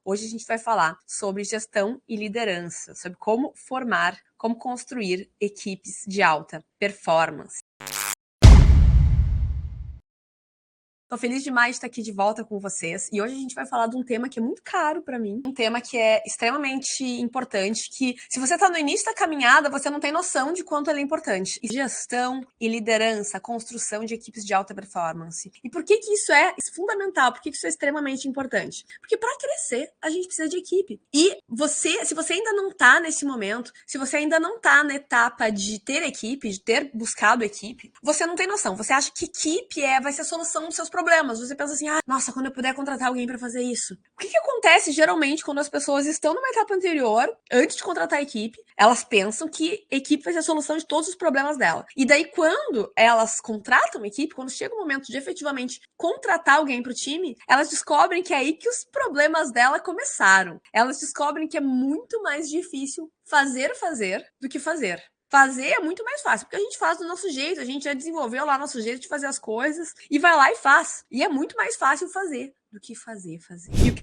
Hoje a gente vai falar sobre gestão e liderança, sobre como formar, como construir equipes de alta performance. Tô feliz demais de estar aqui de volta com vocês e hoje a gente vai falar de um tema que é muito caro para mim, um tema que é extremamente importante, que se você tá no início da caminhada, você não tem noção de quanto ele é importante. Gestão e liderança, construção de equipes de alta performance. E por que isso é fundamental? Por que isso é extremamente importante? Porque para crescer, a gente precisa de equipe. E se você ainda não tá nesse momento, se você ainda não tá na etapa de ter equipe, de ter buscado equipe, você não tem noção. Você acha que equipe vai ser a solução dos seus problemas. Você pensa assim, nossa, quando eu puder contratar alguém para fazer isso. O que acontece geralmente quando as pessoas estão numa etapa anterior, antes de contratar a equipe, elas pensam que a equipe vai ser a solução de todos os problemas dela. E daí quando elas contratam a equipe, quando chega o momento de efetivamente contratar alguém pro time, elas descobrem que é aí que os problemas dela começaram. Elas descobrem que é muito mais difícil fazer do que fazer. Fazer é muito mais fácil, porque a gente faz do nosso jeito, a gente já desenvolveu lá nosso jeito de fazer as coisas e vai lá e faz. E é muito mais fácil fazer do que fazer.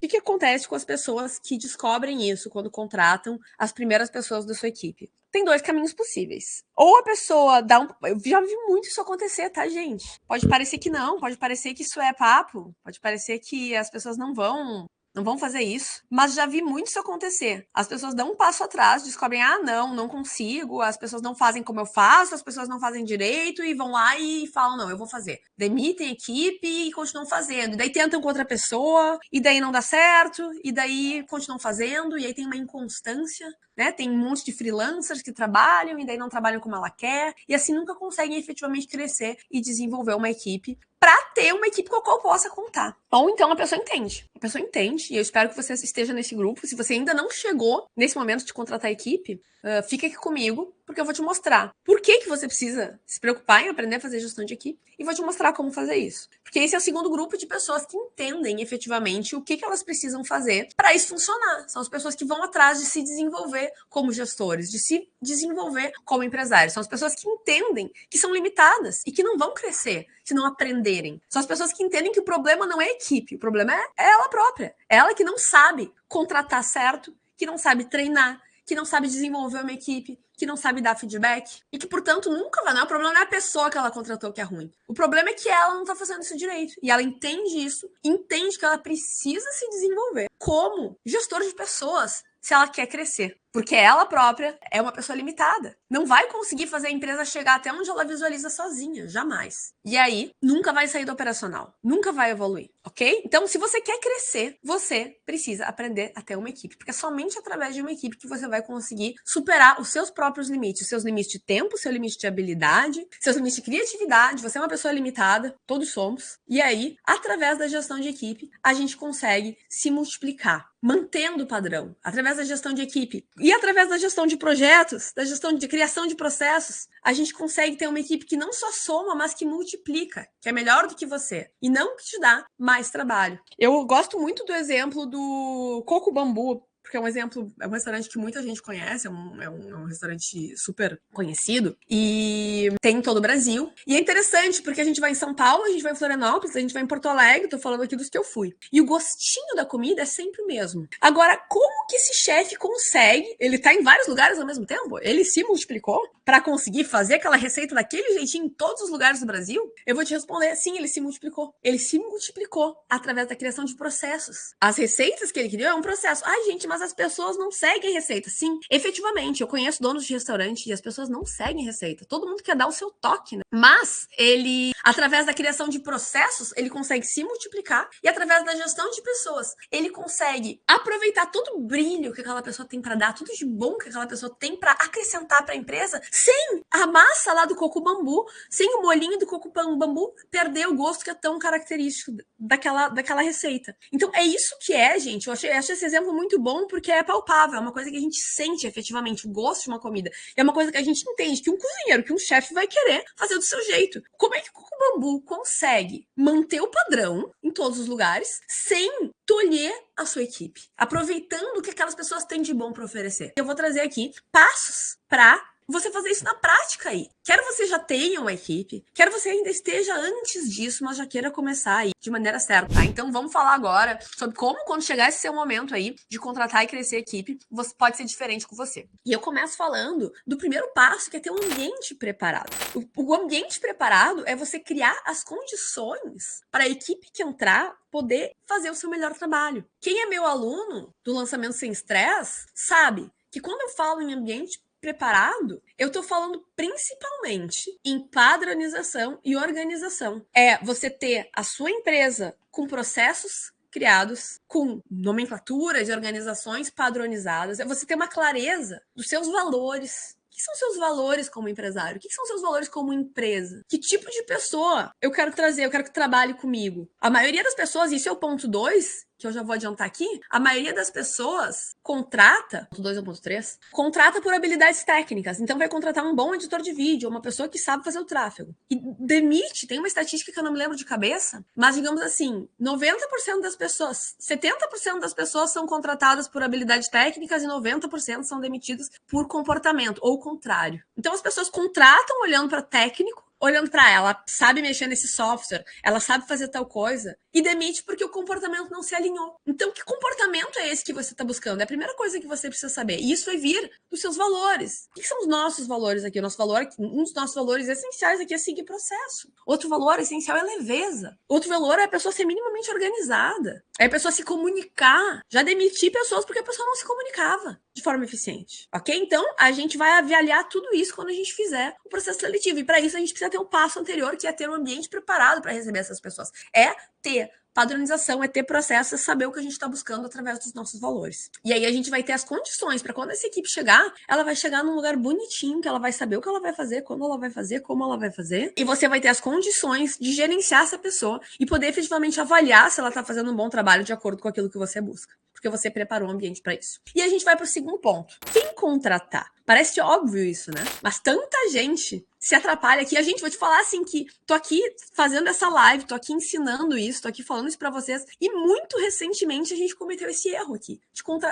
E o que acontece com as pessoas que descobrem isso quando contratam as primeiras pessoas da sua equipe? Tem dois caminhos possíveis. Ou a pessoa dá Eu já vi muito isso acontecer, tá, gente? Pode parecer que não, pode parecer que isso é papo, pode parecer que as pessoas não vão fazer isso, mas já vi muito isso acontecer. As pessoas dão um passo atrás, descobrem, não consigo, as pessoas não fazem como eu faço, as pessoas não fazem direito e vão lá e falam, não, eu vou fazer. Demitem a equipe e continuam fazendo. E daí tentam com outra pessoa, e daí não dá certo, e daí continuam fazendo, e aí tem uma inconstância, né? Tem um monte de freelancers que trabalham e daí não trabalham como ela quer, e assim nunca conseguem efetivamente crescer e desenvolver uma equipe para ter uma equipe com a qual possa contar. Ou então a pessoa entende. A pessoa entende, e eu espero que você esteja nesse grupo. Se você ainda não chegou nesse momento de contratar a equipe, fica aqui comigo, porque eu vou te mostrar por que você precisa se preocupar em aprender a fazer gestão de equipe e vou te mostrar como fazer isso. Porque esse é o segundo grupo de pessoas que entendem efetivamente o que elas precisam fazer para isso funcionar. São as pessoas que vão atrás de se desenvolver como gestores, de se desenvolver como empresários. São as pessoas que entendem que são limitadas e que não vão crescer se não aprenderem. São as pessoas que entendem que o problema não é a equipe, o problema é ela própria. Ela que não sabe contratar certo, que não sabe treinar, que não sabe desenvolver uma equipe, que não sabe dar feedback e que, portanto, nunca vai. O problema não é a pessoa que ela contratou que é ruim. O problema é que ela não tá fazendo isso direito. E ela entende isso, entende que ela precisa se desenvolver como gestora de pessoas se ela quer crescer. Porque ela própria é uma pessoa limitada. Não vai conseguir fazer a empresa chegar até onde ela visualiza sozinha, jamais. E aí, nunca vai sair do operacional. Nunca vai evoluir, ok? Então, se você quer crescer, você precisa aprender a ter uma equipe. Porque é somente através de uma equipe que você vai conseguir superar os seus próprios limites. Os seus limites de tempo, seu limite de habilidade, seus limites de criatividade. Você é uma pessoa limitada, todos somos. E aí, através da gestão de equipe, a gente consegue se multiplicar, mantendo o padrão, através da gestão de equipe e através da gestão de projetos, da gestão de criação de processos, a gente consegue ter uma equipe que não só soma, mas que multiplica, que é melhor do que você e não que te dá mais trabalho. Eu gosto muito do exemplo do Coco Bambu, porque é um restaurante que muita gente conhece, é um restaurante super conhecido e tem em todo o Brasil. E é interessante porque a gente vai em São Paulo, a gente vai em Florianópolis, a gente vai em Porto Alegre, tô falando aqui dos que eu fui. E o gostinho da comida é sempre o mesmo. Agora, como que esse chefe consegue, ele tá em vários lugares ao mesmo tempo? Ele se multiplicou para conseguir fazer aquela receita daquele jeitinho em todos os lugares do Brasil? Eu vou te responder, sim, ele se multiplicou. Ele se multiplicou através da criação de processos. As receitas que ele criou é um processo. Ai, gente, mas as pessoas não seguem receita. Sim, efetivamente, eu conheço donos de restaurante e as pessoas não seguem receita. Todo mundo quer dar o seu toque, né? Mas ele, através da criação de processos, ele consegue se multiplicar e através da gestão de pessoas, ele consegue aproveitar todo o brilho que aquela pessoa tem para dar, tudo de bom que aquela pessoa tem para acrescentar para a empresa, sem a massa lá do coco bambu, sem o molinho do coco bambu perder o gosto que é tão característico daquela receita. Então é isso que gente, eu achei esse exemplo muito bom porque é palpável, é uma coisa que a gente sente efetivamente, o gosto de uma comida. É uma coisa que a gente entende que um cozinheiro, que um chefe vai querer fazer do seu jeito. Como é que o coco bambu consegue manter o padrão em todos os lugares sem tolher a sua equipe, aproveitando o que aquelas pessoas têm de bom para oferecer? Eu vou trazer aqui passos para você fazer isso na prática aí. Quer você já tenha uma equipe, quer você ainda esteja antes disso, mas já queira começar aí de maneira certa, tá? Então vamos falar agora sobre como, quando chegar esse seu momento aí de contratar e crescer a equipe, você pode ser diferente com você. E eu começo falando do primeiro passo, que é ter um ambiente preparado. O ambiente preparado é você criar as condições para a equipe que entrar poder fazer o seu melhor trabalho. Quem é meu aluno do Lançamento Sem Estresse sabe que quando eu falo em ambiente preparado, eu estou falando principalmente em padronização e organização. É você ter a sua empresa com processos criados, com nomenclaturas e organizações padronizadas, é você ter uma clareza dos seus valores. O que são seus valores como empresário? O que são seus valores como empresa? Que tipo de pessoa eu quero trazer? Eu quero que trabalhe comigo. A maioria das pessoas, isso é o ponto 2, que eu já vou adiantar aqui, a maioria das pessoas contrata, ponto 2 ou ponto 3, contrata por habilidades técnicas. Então vai contratar um bom editor de vídeo, uma pessoa que sabe fazer o tráfego. E demite, tem uma estatística que eu não me lembro de cabeça, mas digamos assim, 90% das pessoas, 70% das pessoas são contratadas por habilidades técnicas e 90% são demitidas por comportamento, ou o contrário. Então as pessoas contratam olhando para técnico, olhando para ela sabe mexer nesse software, ela sabe fazer tal coisa, e demite porque o comportamento não se alinhou. Então, que comportamento é esse que você está buscando? É a primeira coisa que você precisa saber. E isso vai vir dos seus valores. O que são os nossos valores aqui? O nosso valor, um dos nossos valores essenciais aqui é seguir processo. Outro valor essencial é leveza. Outro valor é a pessoa ser minimamente organizada. É a pessoa se comunicar. Já demiti pessoas porque a pessoa não se comunicava de forma eficiente. Ok? Então, a gente vai avaliar tudo isso quando a gente fizer o processo seletivo. E para isso, a gente precisa ter um passo anterior, que é ter um ambiente preparado para receber essas pessoas. É ter padronização, é ter processo, é saber o que a gente está buscando através dos nossos valores. E aí a gente vai ter as condições para quando essa equipe chegar, ela vai chegar num lugar bonitinho, que ela vai saber o que ela vai fazer, quando ela vai fazer, como ela vai fazer. E você vai ter as condições de gerenciar essa pessoa e poder efetivamente avaliar se ela está fazendo um bom trabalho de acordo com aquilo que você busca. Porque você preparou o ambiente para isso. E a gente vai para o segundo ponto. Quem contratar? Parece óbvio isso, né? Mas tanta gente se atrapalha aqui. A gente, vou te falar assim, que tô aqui fazendo essa live, tô aqui ensinando isso, tô aqui falando isso pra vocês. E muito recentemente a gente cometeu esse erro aqui,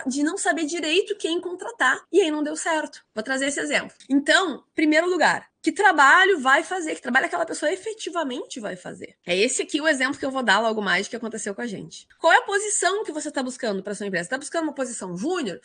de não saber direito quem contratar. E aí não deu certo. Vou trazer esse exemplo. Então, primeiro lugar, que trabalho vai fazer? Que trabalho aquela pessoa efetivamente vai fazer? É esse aqui o exemplo que eu vou dar logo mais que aconteceu com a gente. Qual é a posição que você está buscando para sua empresa? Você está buscando uma posição júnior?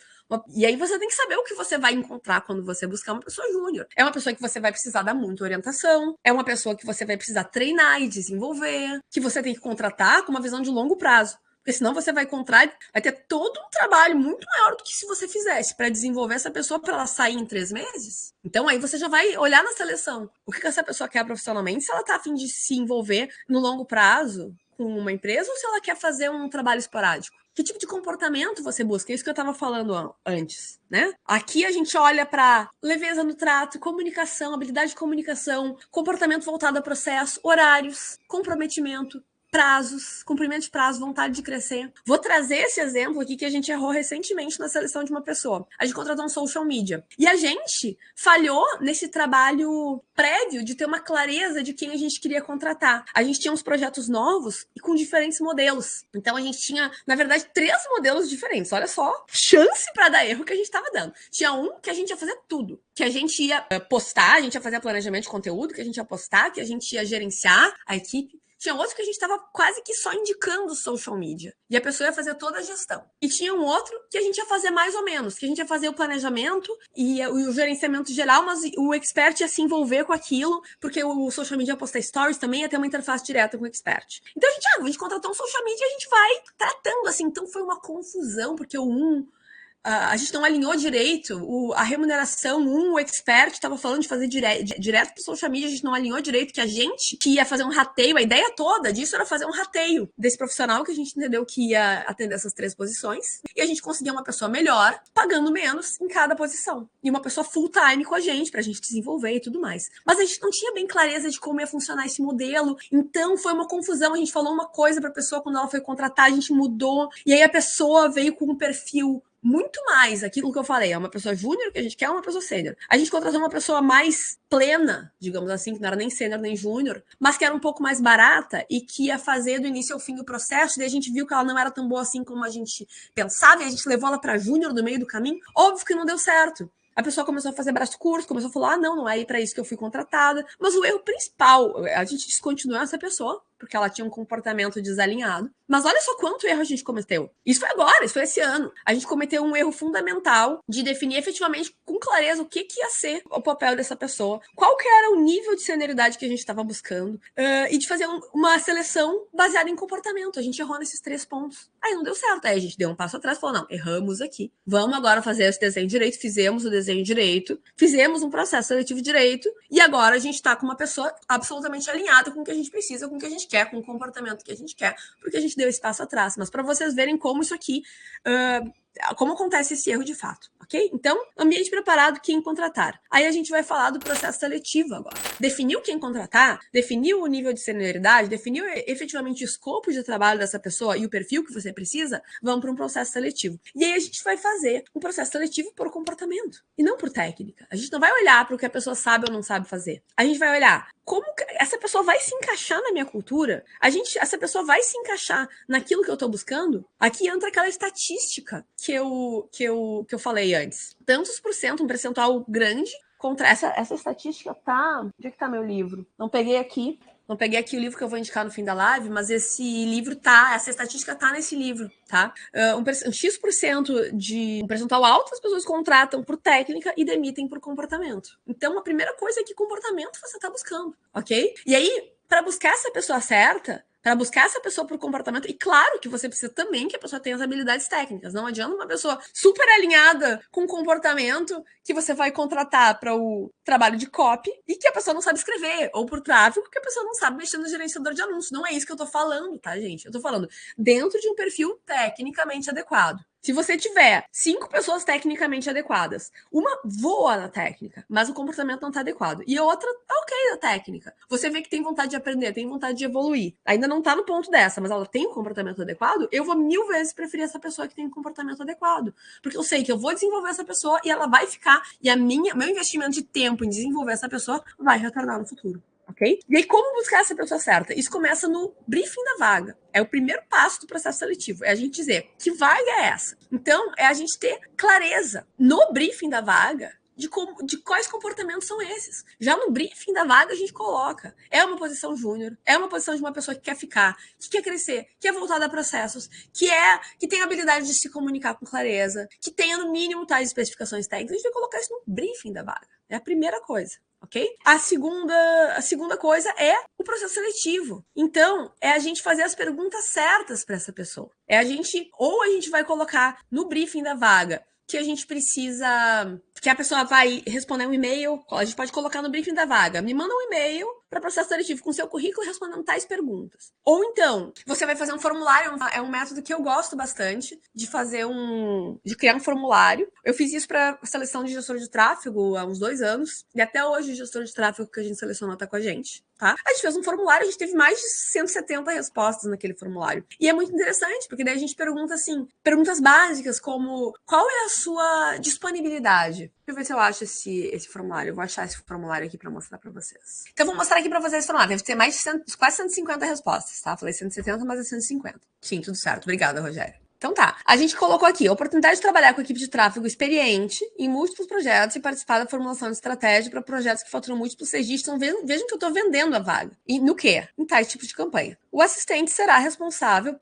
E aí você tem que saber o que você vai encontrar quando você buscar uma pessoa júnior. É uma pessoa que você vai precisar dar muita orientação, é uma pessoa que você vai precisar treinar e desenvolver, que você tem que contratar com uma visão de longo prazo. Porque senão você vai ter todo um trabalho muito maior do que se você fizesse para desenvolver essa pessoa para ela sair em 3 meses. Então aí você já vai olhar na seleção o que essa pessoa quer profissionalmente, se ela está a fim de se envolver no longo prazo com uma empresa ou se ela quer fazer um trabalho esporádico. Que tipo de comportamento você busca? É isso que eu estava falando antes, né? Aqui a gente olha para leveza no trato, comunicação, habilidade de comunicação, comportamento voltado a processo, horários, comprometimento, prazos, cumprimento de prazo, vontade de crescer. Vou trazer esse exemplo aqui que a gente errou recentemente na seleção de uma pessoa. A gente contratou um social media. E a gente falhou nesse trabalho prévio de ter uma clareza de quem a gente queria contratar. A gente tinha uns projetos novos e com diferentes modelos. Então a gente tinha, na verdade, 3 modelos diferentes. Olha só, chance para dar erro que a gente estava dando. Tinha um que a gente ia fazer tudo. Que a gente ia postar, a gente ia fazer planejamento de conteúdo, que a gente ia postar, que a gente ia gerenciar a equipe. Tinha outro que a gente estava quase que só indicando social media. E a pessoa ia fazer toda a gestão. E tinha um outro que a gente ia fazer mais ou menos. Que a gente ia fazer o planejamento e o gerenciamento geral, mas o expert ia se envolver com aquilo, porque o social media ia postar stories também, ia ter uma interface direta com o expert. Então a gente contratou um social media e a gente vai tratando assim. Então foi uma confusão, porque a gente não alinhou direito a remuneração. O expert estava falando de fazer direto para o social media, a gente não alinhou direito, que a gente que ia fazer um rateio, a ideia toda disso era fazer um rateio desse profissional que a gente entendeu que ia atender essas 3 posições, e a gente conseguia uma pessoa melhor, pagando menos em cada posição, e uma pessoa full time com a gente, pra gente desenvolver e tudo mais. Mas a gente não tinha bem clareza de como ia funcionar esse modelo, então foi uma confusão. A gente falou uma coisa pra pessoa, quando ela foi contratar, a gente mudou, e aí a pessoa veio com um perfil muito mais aquilo que eu falei, é uma pessoa júnior que a gente quer, uma pessoa sênior. A gente contratou uma pessoa mais plena, digamos assim, que não era nem sênior nem júnior, mas que era um pouco mais barata e que ia fazer do início ao fim o processo, e daí a gente viu que ela não era tão boa assim como a gente pensava, e a gente levou ela para júnior no meio do caminho. Óbvio que não deu certo. A pessoa começou a fazer braço curto, começou a falar, não, não é para isso que eu fui contratada. Mas o erro principal, a gente descontinuou essa pessoa, porque ela tinha um comportamento desalinhado. Mas olha só quanto erro a gente cometeu. Isso foi agora, isso foi esse ano. A gente cometeu um erro fundamental de definir efetivamente com clareza o que ia ser o papel dessa pessoa, qual que era o nível de senioridade que a gente estava buscando, e de fazer uma seleção baseada em comportamento. A gente errou nesses 3 pontos. Aí não deu certo. Aí a gente deu um passo atrás e falou, não, erramos aqui. Vamos agora fazer esse desenho direito. Fizemos o desenho direito, fizemos um processo seletivo direito, e agora a gente está com uma pessoa absolutamente alinhada com o que a gente precisa, com o que a gente quer, com o comportamento que a gente quer, porque a gente deu esse passo atrás. Mas para vocês verem como isso aqui, como acontece esse erro de fato, ok? Então, ambiente preparado, quem contratar. Aí a gente vai falar do processo seletivo agora. Definiu quem contratar, definiu o nível de senioridade, definiu efetivamente o escopo de trabalho dessa pessoa e o perfil que você precisa, vamos para um processo seletivo. E aí a gente vai fazer um processo seletivo por comportamento e não por técnica. A gente não vai olhar para o que a pessoa sabe ou não sabe fazer. A gente vai olhar como essa pessoa vai se encaixar na minha cultura, essa pessoa vai se encaixar naquilo que eu estou buscando. Aqui entra aquela estatística que eu falei antes. Tantos por cento, um percentual grande contra essa estatística tá... Onde é que tá meu livro? Não peguei aqui o livro que eu vou indicar no fim da live, mas esse livro essa estatística tá nesse livro, tá? Um X% um percentual alto as pessoas contratam por técnica e demitem por comportamento. Então, a primeira coisa é que comportamento você tá buscando, ok? E aí, para buscar essa pessoa certa, para buscar essa pessoa por comportamento, e claro que você precisa também que a pessoa tenha as habilidades técnicas. Não adianta uma pessoa super alinhada com comportamento que você vai contratar para o trabalho de copy e que a pessoa não sabe escrever, ou por tráfego que a pessoa não sabe mexer no gerenciador de anúncios. Não é isso que eu tô falando, tá, gente? Eu tô falando dentro de um perfil tecnicamente adequado. Se você tiver 5 pessoas tecnicamente adequadas, uma voa na técnica, mas o comportamento não está adequado, e a outra tá ok na técnica. Você vê que tem vontade de aprender, tem vontade de evoluir. Ainda não tá no ponto dessa, mas ela tem um comportamento adequado, eu vou 1000 vezes preferir essa pessoa que tem um comportamento adequado. Porque eu sei que eu vou desenvolver essa pessoa e ela vai ficar, e meu investimento de tempo em desenvolver essa pessoa vai retornar no futuro. Ok? E aí, como buscar essa pessoa certa? Isso começa no briefing da vaga. É o primeiro passo do processo seletivo. É a gente dizer que vaga é essa. Então, é a gente ter clareza no briefing da vaga de quais comportamentos são esses. Já no briefing da vaga, a gente coloca. É uma posição júnior, é uma posição de uma pessoa que quer ficar, que quer crescer, que é voltada a processos, que tem habilidade de se comunicar com clareza, que tenha, no mínimo, tais especificações técnicas. A gente vai colocar isso no briefing da vaga. É a primeira coisa. Ok? A segunda coisa é o processo seletivo. Então, é a gente fazer as perguntas certas para essa pessoa. Ou a gente vai colocar no briefing da vaga que a gente precisa, que a pessoa vai responder um e-mail, a gente pode colocar no briefing da vaga, me manda um e-mail para processo seletivo com seu currículo respondendo tais perguntas. Ou então, você vai fazer um formulário, é um método que eu gosto bastante de de criar um formulário. Eu fiz isso para seleção de gestor de tráfego há uns 2 anos, e até hoje o gestor de tráfego que a gente selecionou tá com a gente. Tá? A gente fez um formulário, a gente teve mais de 170 respostas naquele formulário. E é muito interessante, porque daí a gente pergunta assim, perguntas básicas como qual é a sua disponibilidade? Deixa eu ver se eu acho esse formulário. Eu vou achar esse formulário aqui para mostrar para vocês. Então, eu vou mostrar aqui para vocês esse formulário. Deve ter mais de quase 150 respostas, tá? Falei 170, mas é 150. Sim, tudo certo. Obrigada, Rogério. Então tá, a gente colocou aqui a oportunidade de trabalhar com a equipe de tráfego experiente em múltiplos projetos e participar da formulação de estratégia para projetos que faturam múltiplos seis dígitos. Então vejam que eu estou vendendo a vaga. E no quê? Em tais tipos de campanha. O assistente será responsável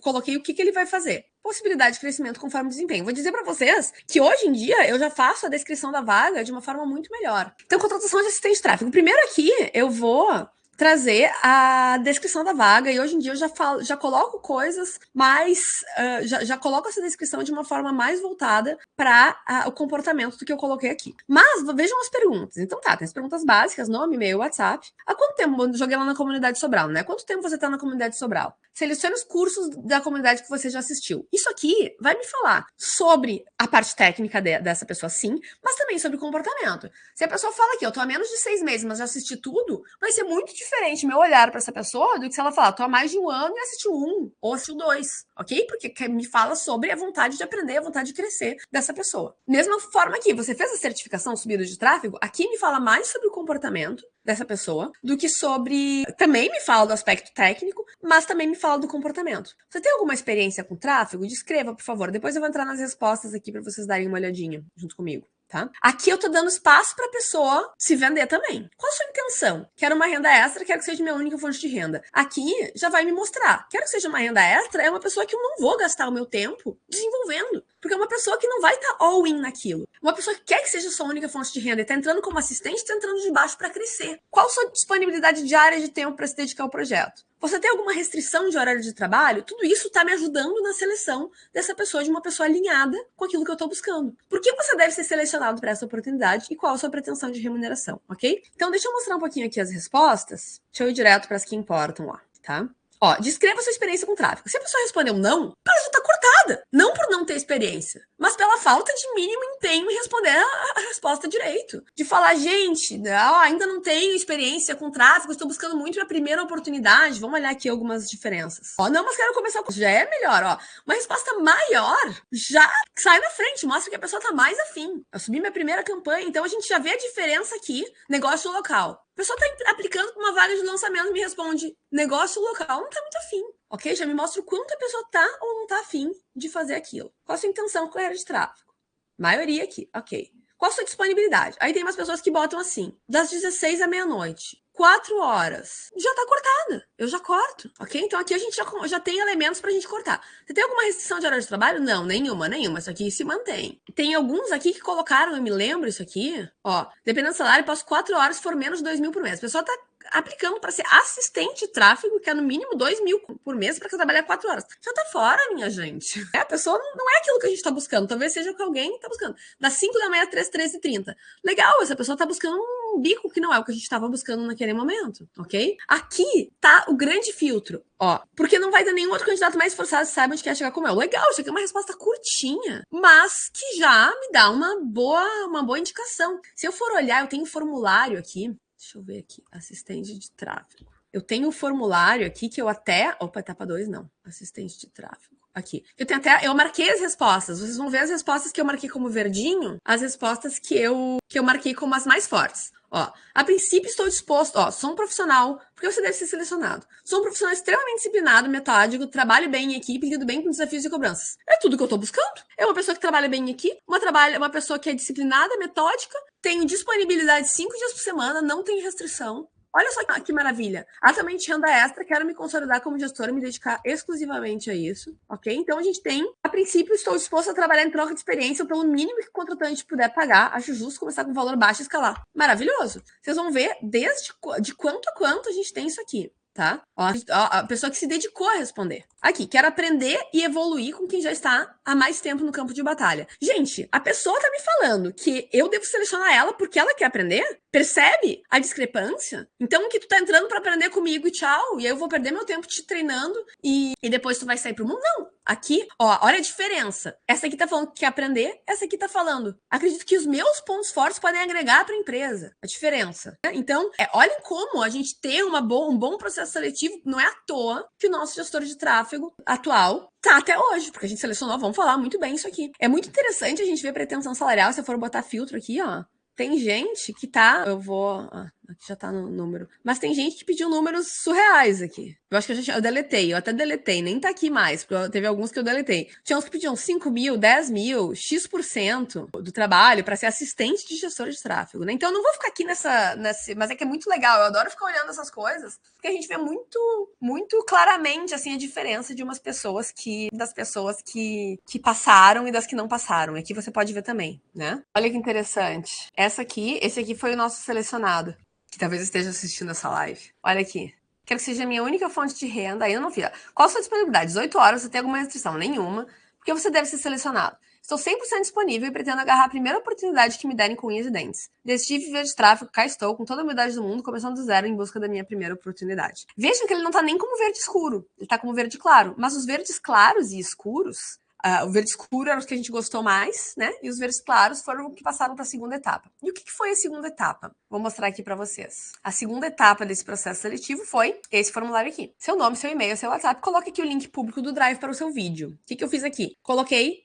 coloquei o que ele vai fazer. Possibilidade de crescimento conforme o desempenho. Vou dizer para vocês que hoje em dia eu já faço a descrição da vaga de uma forma muito melhor. Então, contratação de assistente de tráfego. Primeiro aqui eu vou trazer a descrição da vaga, e hoje em dia eu já coloco coisas mais, já coloco essa descrição de uma forma mais voltada para o comportamento do que eu coloquei aqui. Mas vejam as perguntas. Então tá, tem as perguntas básicas, nome, e-mail, WhatsApp. Há quanto tempo? Eu joguei lá na comunidade Sobral, né? Quanto tempo você tá na comunidade Sobral? Selecione os cursos da comunidade que você já assistiu. Isso aqui vai me falar sobre a parte técnica dessa pessoa, sim, mas também sobre o comportamento. Se a pessoa fala aqui, eu tô há menos de 6 meses, mas já assisti tudo, vai ser muito diferente meu olhar para essa pessoa do que se ela falar, tô há mais de 1 ano e assistiu 1 ou assistiu 2, ok? Porque me fala sobre a vontade de aprender, a vontade de crescer dessa pessoa. Mesma forma aqui, você fez a certificação subida de tráfego, aqui me fala mais sobre o comportamento dessa pessoa do que sobre... Também me fala do aspecto técnico, mas também me fala do comportamento. Você tem alguma experiência com tráfego? Descreva, por favor. Depois eu vou entrar nas respostas aqui para vocês darem uma olhadinha junto comigo. tá? Aqui eu tô dando espaço pra pessoa se vender também. Qual a sua intenção? Quero uma renda extra, quero que seja minha única fonte de renda. Aqui já vai me mostrar. Quero que seja uma renda extra, é uma pessoa que eu não vou gastar o meu tempo desenvolvendo. Porque é uma pessoa que não vai estar all in naquilo. Uma pessoa que quer que seja sua única fonte de renda e tá entrando como assistente, tá entrando de baixo para crescer. Qual a sua disponibilidade diária de tempo para se dedicar ao projeto? Você tem alguma restrição de horário de trabalho? Tudo isso está me ajudando na seleção dessa pessoa, de uma pessoa alinhada com aquilo que eu estou buscando. Por que você deve ser selecionado para essa oportunidade e qual a sua pretensão de remuneração, ok? Então, deixa eu mostrar um pouquinho aqui as respostas. Deixa eu ir direto para as que importam lá, tá? Ó, descreva sua experiência com tráfego. Se a pessoa respondeu não, ela já tá cortada. Não por não ter experiência, mas pela falta de mínimo empenho em responder a resposta direito. De falar, gente, ainda não tenho experiência com tráfego, estou buscando muito a primeira oportunidade. Vamos olhar aqui algumas diferenças. Ó, não, mas quero começar com... Já é melhor, ó. Uma resposta maior já sai na frente, mostra que a pessoa tá mais afim. Eu subi minha primeira campanha, então a gente já vê a diferença aqui, negócio local. A pessoa está aplicando para uma vaga de lançamento e me responde, negócio local, não está muito afim, ok? Já me mostra o quanto a pessoa está ou não está afim de fazer aquilo. Qual a sua intenção com a área de tráfego? Maioria aqui, ok. Qual a sua disponibilidade? Aí tem umas pessoas que botam assim, das 16 à meia-noite. 4 horas. Já tá cortada. Eu já corto, ok? Então aqui a gente já tem elementos pra gente cortar. Você tem alguma restrição de horário de trabalho? Não, nenhuma. Isso aqui se mantém. Tem alguns aqui que colocaram, eu me lembro isso aqui, ó, dependendo do salário, eu passo 4 horas se for menos de 2 mil por mês. A pessoa tá aplicando para ser assistente de tráfego, que é no mínimo 2 mil por mês para trabalhar 4 horas. Já tá fora, minha gente. A pessoa não é aquilo que a gente tá buscando. Talvez seja o que alguém tá buscando. Das 5 da manhã às 13h30. Legal, essa pessoa tá buscando um bico que não é o que a gente tava buscando naquele momento, ok? Aqui tá o grande filtro, ó. Porque não vai ter nenhum outro candidato mais esforçado que saiba onde quer chegar como eu. Legal, isso aqui é uma resposta curtinha, mas que já me dá uma boa indicação. Se eu for olhar, eu tenho um formulário aqui. Deixa eu ver aqui, assistente de tráfego. Eu tenho um formulário aqui que eu até... Opa, etapa 2 não. Assistente de tráfego. Aqui. Eu marquei as respostas. Vocês vão ver as respostas que eu marquei como verdinho, as respostas que eu marquei como as mais fortes. Ó, a princípio estou disposto, ó, sou um profissional, porque você deve ser selecionado. Sou um profissional extremamente disciplinado, metódico, trabalho bem em equipe, lido bem com desafios e cobranças. É tudo que eu tô buscando. É uma pessoa que trabalha bem em equipe, uma pessoa que é disciplinada, metódica, tenho disponibilidade 5 dias por semana, não tem restrição. Olha só que maravilha. Altamente renda extra, quero me consolidar como gestora e me dedicar exclusivamente a isso, ok? Então a gente tem, a princípio, estou disposto a trabalhar em troca de experiência ou pelo mínimo que o contratante puder pagar. Acho justo começar com valor baixo e escalar. Maravilhoso. Vocês vão ver de quanto a quanto a gente tem isso aqui. Tá? Ó, a pessoa que se dedicou a responder. Aqui, quero aprender e evoluir com quem já está há mais tempo no campo de batalha. Gente, a pessoa tá me falando que eu devo selecionar ela porque ela quer aprender? Percebe a discrepância? Então, que tu tá entrando para aprender comigo e tchau, e aí eu vou perder meu tempo te treinando e depois tu vai sair pro mundo? Não. Aqui, ó, olha a diferença. Essa aqui tá falando que quer aprender, essa aqui tá falando, acredito que os meus pontos fortes podem agregar para a empresa. A diferença. Então, olhem como a gente ter um bom processo seletivo, não é à toa que o nosso gestor de tráfego atual tá até hoje, porque a gente selecionou, vamos falar muito bem isso aqui. É muito interessante a gente ver pretensão salarial, se eu for botar filtro aqui, ó. Tem gente que tá... aqui já tá no número. Mas tem gente que pediu números surreais aqui. Eu acho que eu deletei. Eu até deletei. Nem tá aqui mais, porque teve alguns que eu deletei. Tinha uns que pediam 5 mil, 10 mil, X% do trabalho para ser assistente de gestor de tráfego, né? Então eu não vou ficar aqui nesse... Mas é que é muito legal. Eu adoro ficar olhando essas coisas, porque a gente vê muito claramente, assim, a diferença de das pessoas que passaram e das que não passaram. Aqui você pode ver também, né? Olha que interessante. Esse aqui foi o nosso selecionado, que talvez esteja assistindo essa live. Olha aqui. Quero que seja a minha única fonte de renda. Ainda não vi. Qual a sua disponibilidade? 18 horas, você tem alguma restrição? Nenhuma. Porque você deve ser selecionado. Estou 100% disponível e pretendo agarrar a primeira oportunidade que me derem com unhas e dentes. Decidi viver de tráfego, cá estou, com toda a humildade do mundo, começando do zero em busca da minha primeira oportunidade. Vejam que ele não está nem como verde escuro. Ele está como verde claro. Mas os verdes claros e escuros... o verde escuro era os que a gente gostou mais, né? E os verdes claros foram os que passaram para a segunda etapa. E o que foi a segunda etapa? Vou mostrar aqui para vocês. A segunda etapa desse processo seletivo foi esse formulário aqui. Seu nome, seu e-mail, seu WhatsApp. Coloque aqui o link público do Drive para o seu vídeo. O que eu fiz aqui? Coloquei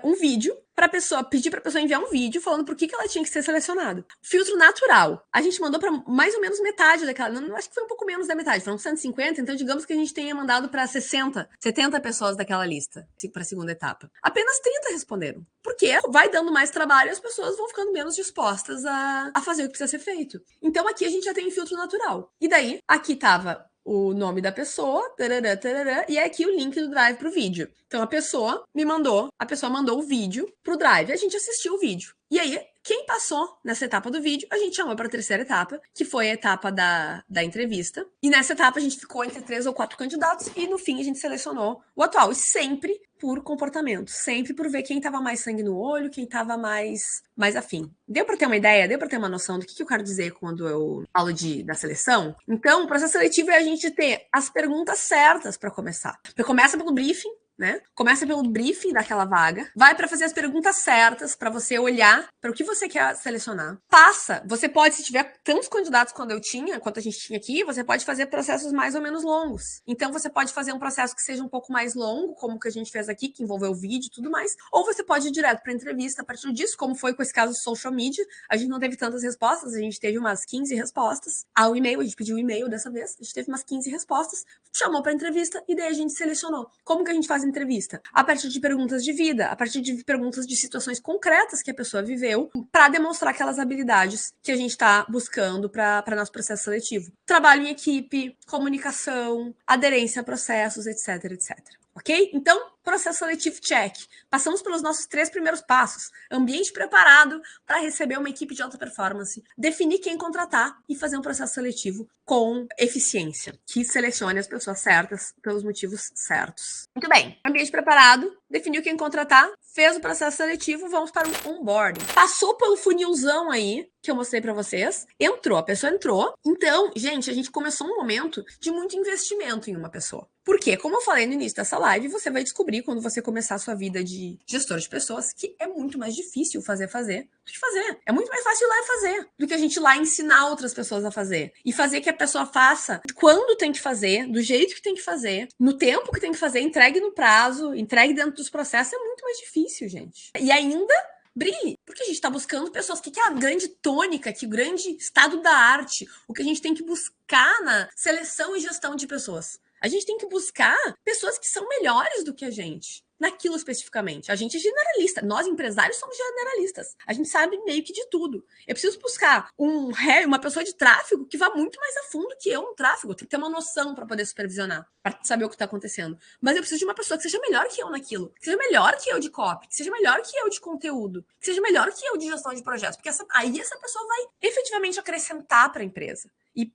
um vídeo para a pessoa, pedir para a pessoa enviar um vídeo falando por que ela tinha que ser selecionada. Filtro natural. A gente mandou para mais ou menos metade daquela, não, acho que foi um pouco menos da metade, foram 150, então digamos que a gente tenha mandado para 60, 70 pessoas daquela lista para a segunda etapa. Apenas 30 responderam. Porque vai dando mais trabalho e as pessoas vão ficando menos dispostas a fazer o que precisa ser feito. Então aqui a gente já tem filtro natural. E daí, aqui tava o nome da pessoa, tarará, tarará, e é aqui o link do Drive pro vídeo. Então a pessoa mandou o vídeo pro Drive, a gente assistiu o vídeo. E aí, quem passou nessa etapa do vídeo, a gente chamou para a terceira etapa, que foi a etapa da entrevista. E nessa etapa a gente ficou entre 3 ou 4 candidatos e no fim a gente selecionou o atual. E sempre por comportamento, sempre por ver quem tava mais sangue no olho, quem tava mais afim. Deu para ter uma ideia? Deu para ter uma noção do que eu quero dizer quando eu falo da seleção? Então, o processo seletivo é a gente ter as perguntas certas para começar. Você começa pelo briefing, né? Começa pelo briefing daquela vaga, vai para fazer as perguntas certas, para você olhar para o que você quer selecionar. Passa, você pode, se tiver tantos candidatos quanto a gente tinha aqui, você pode fazer processos mais ou menos longos. Então você pode fazer um processo que seja um pouco mais longo, como o que a gente fez aqui, que envolveu o vídeo e tudo mais, ou você pode ir direto para entrevista a partir disso, como foi com esse caso do social media. A gente não teve tantas respostas, a gente teve umas 15 respostas ao e-mail, a gente pediu o e-mail dessa vez, a gente teve umas 15 respostas, chamou para entrevista e daí a gente selecionou. Como que a gente faz entrevista? A partir de perguntas de vida, a partir de perguntas de situações concretas que a pessoa viveu, para demonstrar aquelas habilidades que a gente está buscando para nosso processo seletivo. Trabalho em equipe, comunicação, aderência a processos, etc, etc. Ok? Então, processo seletivo check. Passamos pelos nossos 3 primeiros passos. Ambiente preparado para receber uma equipe de alta performance. Definir quem contratar e fazer um processo seletivo com eficiência, que selecione as pessoas certas pelos motivos certos. Muito bem. Ambiente preparado, definiu quem contratar, fez o processo seletivo, vamos para o onboarding. Passou pelo funilzão aí, que eu mostrei para vocês, a pessoa entrou. Então, gente, a gente começou um momento de muito investimento em uma pessoa. Porque, como eu falei no início dessa live, você vai descobrir quando você começar a sua vida de gestor de pessoas que é muito mais difícil fazer do que fazer. É muito mais fácil ir lá e fazer do que a gente ir lá ensinar outras pessoas a fazer. E fazer que a pessoa faça quando tem que fazer, do jeito que tem que fazer, no tempo que tem que fazer, entregue no prazo, entregue dentro dos processos, é muito mais difícil, gente. E ainda brilhe, porque a gente está buscando pessoas. O que é a grande tônica, que o grande estado da arte, o que a gente tem que buscar na seleção e gestão de pessoas? A gente tem que buscar pessoas que são melhores do que a gente, naquilo especificamente. A gente é generalista. Nós, empresários, somos generalistas. A gente sabe meio que de tudo. Eu preciso buscar uma pessoa de tráfego que vá muito mais a fundo que eu no tráfego. Tem que ter uma noção para poder supervisionar, para saber o que está acontecendo. Mas eu preciso de uma pessoa que seja melhor que eu naquilo, que seja melhor que eu de copy, que seja melhor que eu de conteúdo, que seja melhor que eu de gestão de projetos, porque aí essa pessoa vai efetivamente acrescentar para a empresa. E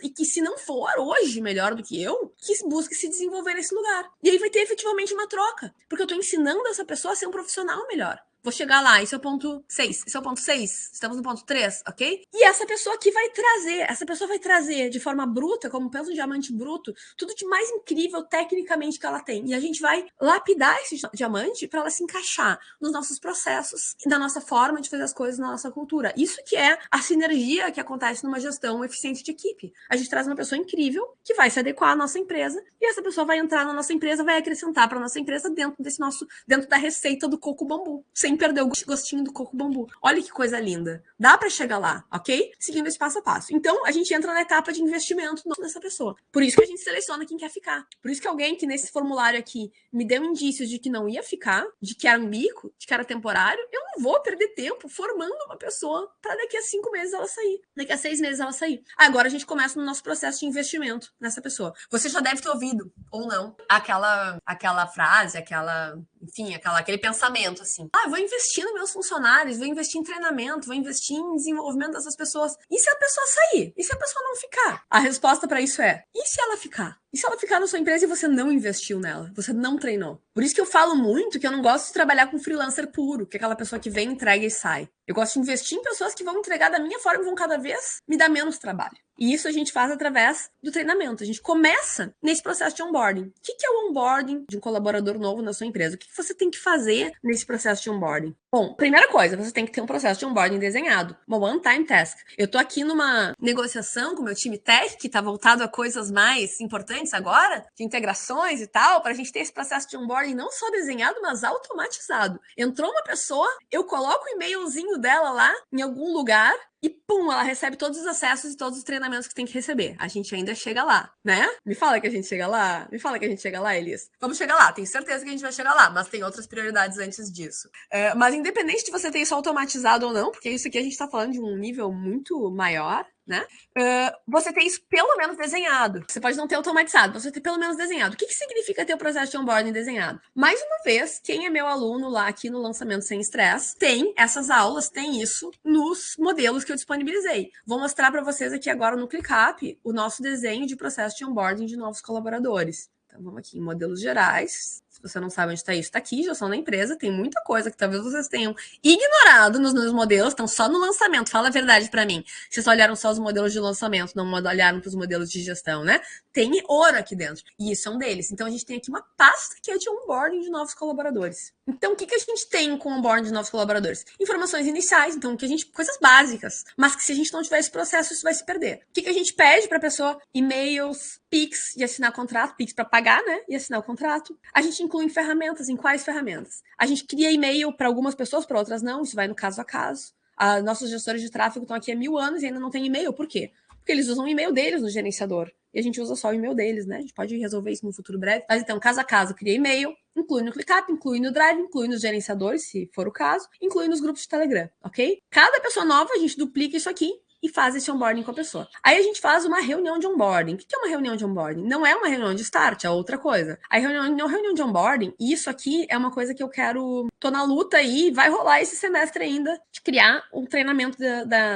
que se não for hoje melhor do que eu, que busque se desenvolver nesse lugar. E aí vai ter efetivamente uma troca. Porque eu tô ensinando essa pessoa a ser um profissional melhor. Vou chegar lá, esse é o ponto 6, esse é o ponto 6, estamos no ponto 3, ok? E essa pessoa aqui essa pessoa vai trazer de forma bruta, como pensa um diamante bruto, tudo de mais incrível tecnicamente que ela tem. E a gente vai lapidar esse diamante para ela se encaixar nos nossos processos e na nossa forma de fazer as coisas, na nossa cultura. Isso que é a sinergia que acontece numa gestão eficiente de equipe. A gente traz uma pessoa incrível que vai se adequar à nossa empresa e essa pessoa vai entrar na nossa empresa, vai acrescentar para nossa empresa dentro da receita do coco bambu, sem perder o gostinho do coco bambu. Olha que coisa linda. Dá para chegar lá, ok? Seguindo esse passo a passo. Então, a gente entra na etapa de investimento nessa pessoa. Por isso que a gente seleciona quem quer ficar. Por isso que alguém que nesse formulário aqui me deu indícios de que não ia ficar, de que era um bico, de que era temporário, eu não vou perder tempo formando uma pessoa para daqui a 5 meses ela sair. Daqui a 6 meses ela sair. Agora a gente começa no nosso processo de investimento nessa pessoa. Você já deve ter ouvido, ou não, aquela frase, aquele pensamento assim. Eu vou investir nos meus funcionários, vou investir em treinamento, vou investir em desenvolvimento dessas pessoas. E se a pessoa sair? E se a pessoa não ficar? A resposta para isso é: e se ela ficar? E se ela ficar na sua empresa e você não investiu nela? Você não treinou? Por isso que eu falo muito que eu não gosto de trabalhar com freelancer puro, que é aquela pessoa que vem, entrega e sai. Eu gosto de investir em pessoas que vão entregar da minha forma e vão cada vez me dar menos trabalho. E isso a gente faz através do treinamento. A gente começa nesse processo de onboarding. O que é o onboarding de um colaborador novo na sua empresa? O que você tem que fazer nesse processo de onboarding? Bom, primeira coisa, você tem que ter um processo de onboarding desenhado, uma one-time task. Eu tô aqui numa negociação com o meu time tech, que tá voltado a coisas mais importantes agora, de integrações e tal, pra gente ter esse processo de onboarding não só desenhado, mas automatizado. Entrou uma pessoa, eu coloco o e-mailzinho dela lá em algum lugar, e pum, ela recebe todos os acessos e todos os treinamentos que tem que receber. A gente ainda chega lá, né? Me fala que a gente chega lá. Me fala que a gente chega lá, Elis. Vamos chegar lá, tenho certeza que a gente vai chegar lá, mas tem outras prioridades antes disso. Mas independente de você ter isso automatizado ou não, porque isso aqui a gente tá falando de um nível muito maior, né? Você tem isso pelo menos desenhado. Você pode não ter automatizado, mas você tem pelo menos desenhado. O que significa ter o processo de onboarding desenhado? Mais uma vez, quem é meu aluno lá aqui no Lançamento Sem Estresse, tem essas aulas, tem isso nos modelos que eu disponibilizei. Vou mostrar para vocês aqui agora no ClickUp o nosso desenho de processo de onboarding de novos colaboradores. Então, vamos aqui em modelos gerais. Se você não sabe onde está isso, está aqui, gestão da empresa. Tem muita coisa que talvez vocês tenham ignorado nos meus modelos, estão só no lançamento. Fala a verdade para mim. Vocês só olharam só os modelos de lançamento, não olharam para os modelos de gestão, né? Tem ouro aqui dentro. E isso é um deles. Então, a gente tem aqui uma pasta que é de onboarding de novos colaboradores. Então, o que a gente tem com o onboarding de novos colaboradores? Informações iniciais, então, coisas básicas. Mas que se a gente não tiver esse processo, isso vai se perder. O que a gente pede para a pessoa? E-mails, Pix de assinar contrato, Pix para pagar, né? E assinar o contrato. A gente inclui ferramentas. Em quais ferramentas? A gente cria e-mail para algumas pessoas, para outras não. Isso vai no caso a caso. Nossos gestores de tráfego estão aqui há 1000 anos e ainda não tem e-mail. Por quê? Porque eles usam o e-mail deles no gerenciador. E a gente usa só o e-mail deles, né? A gente pode resolver isso no futuro breve. Mas então, caso a caso, cria e-mail, inclui no ClickUp, inclui no Drive, inclui nos gerenciadores, se for o caso, inclui nos grupos de Telegram, ok? Cada pessoa nova, a gente duplica isso aqui e faz esse onboarding com a pessoa. Aí a gente faz uma reunião de onboarding. O que é uma reunião de onboarding? Não é uma reunião de start, é outra coisa. A reunião de onboarding, isso aqui é uma coisa que eu quero... Tô na luta aí, vai rolar esse semestre ainda, de criar um treinamento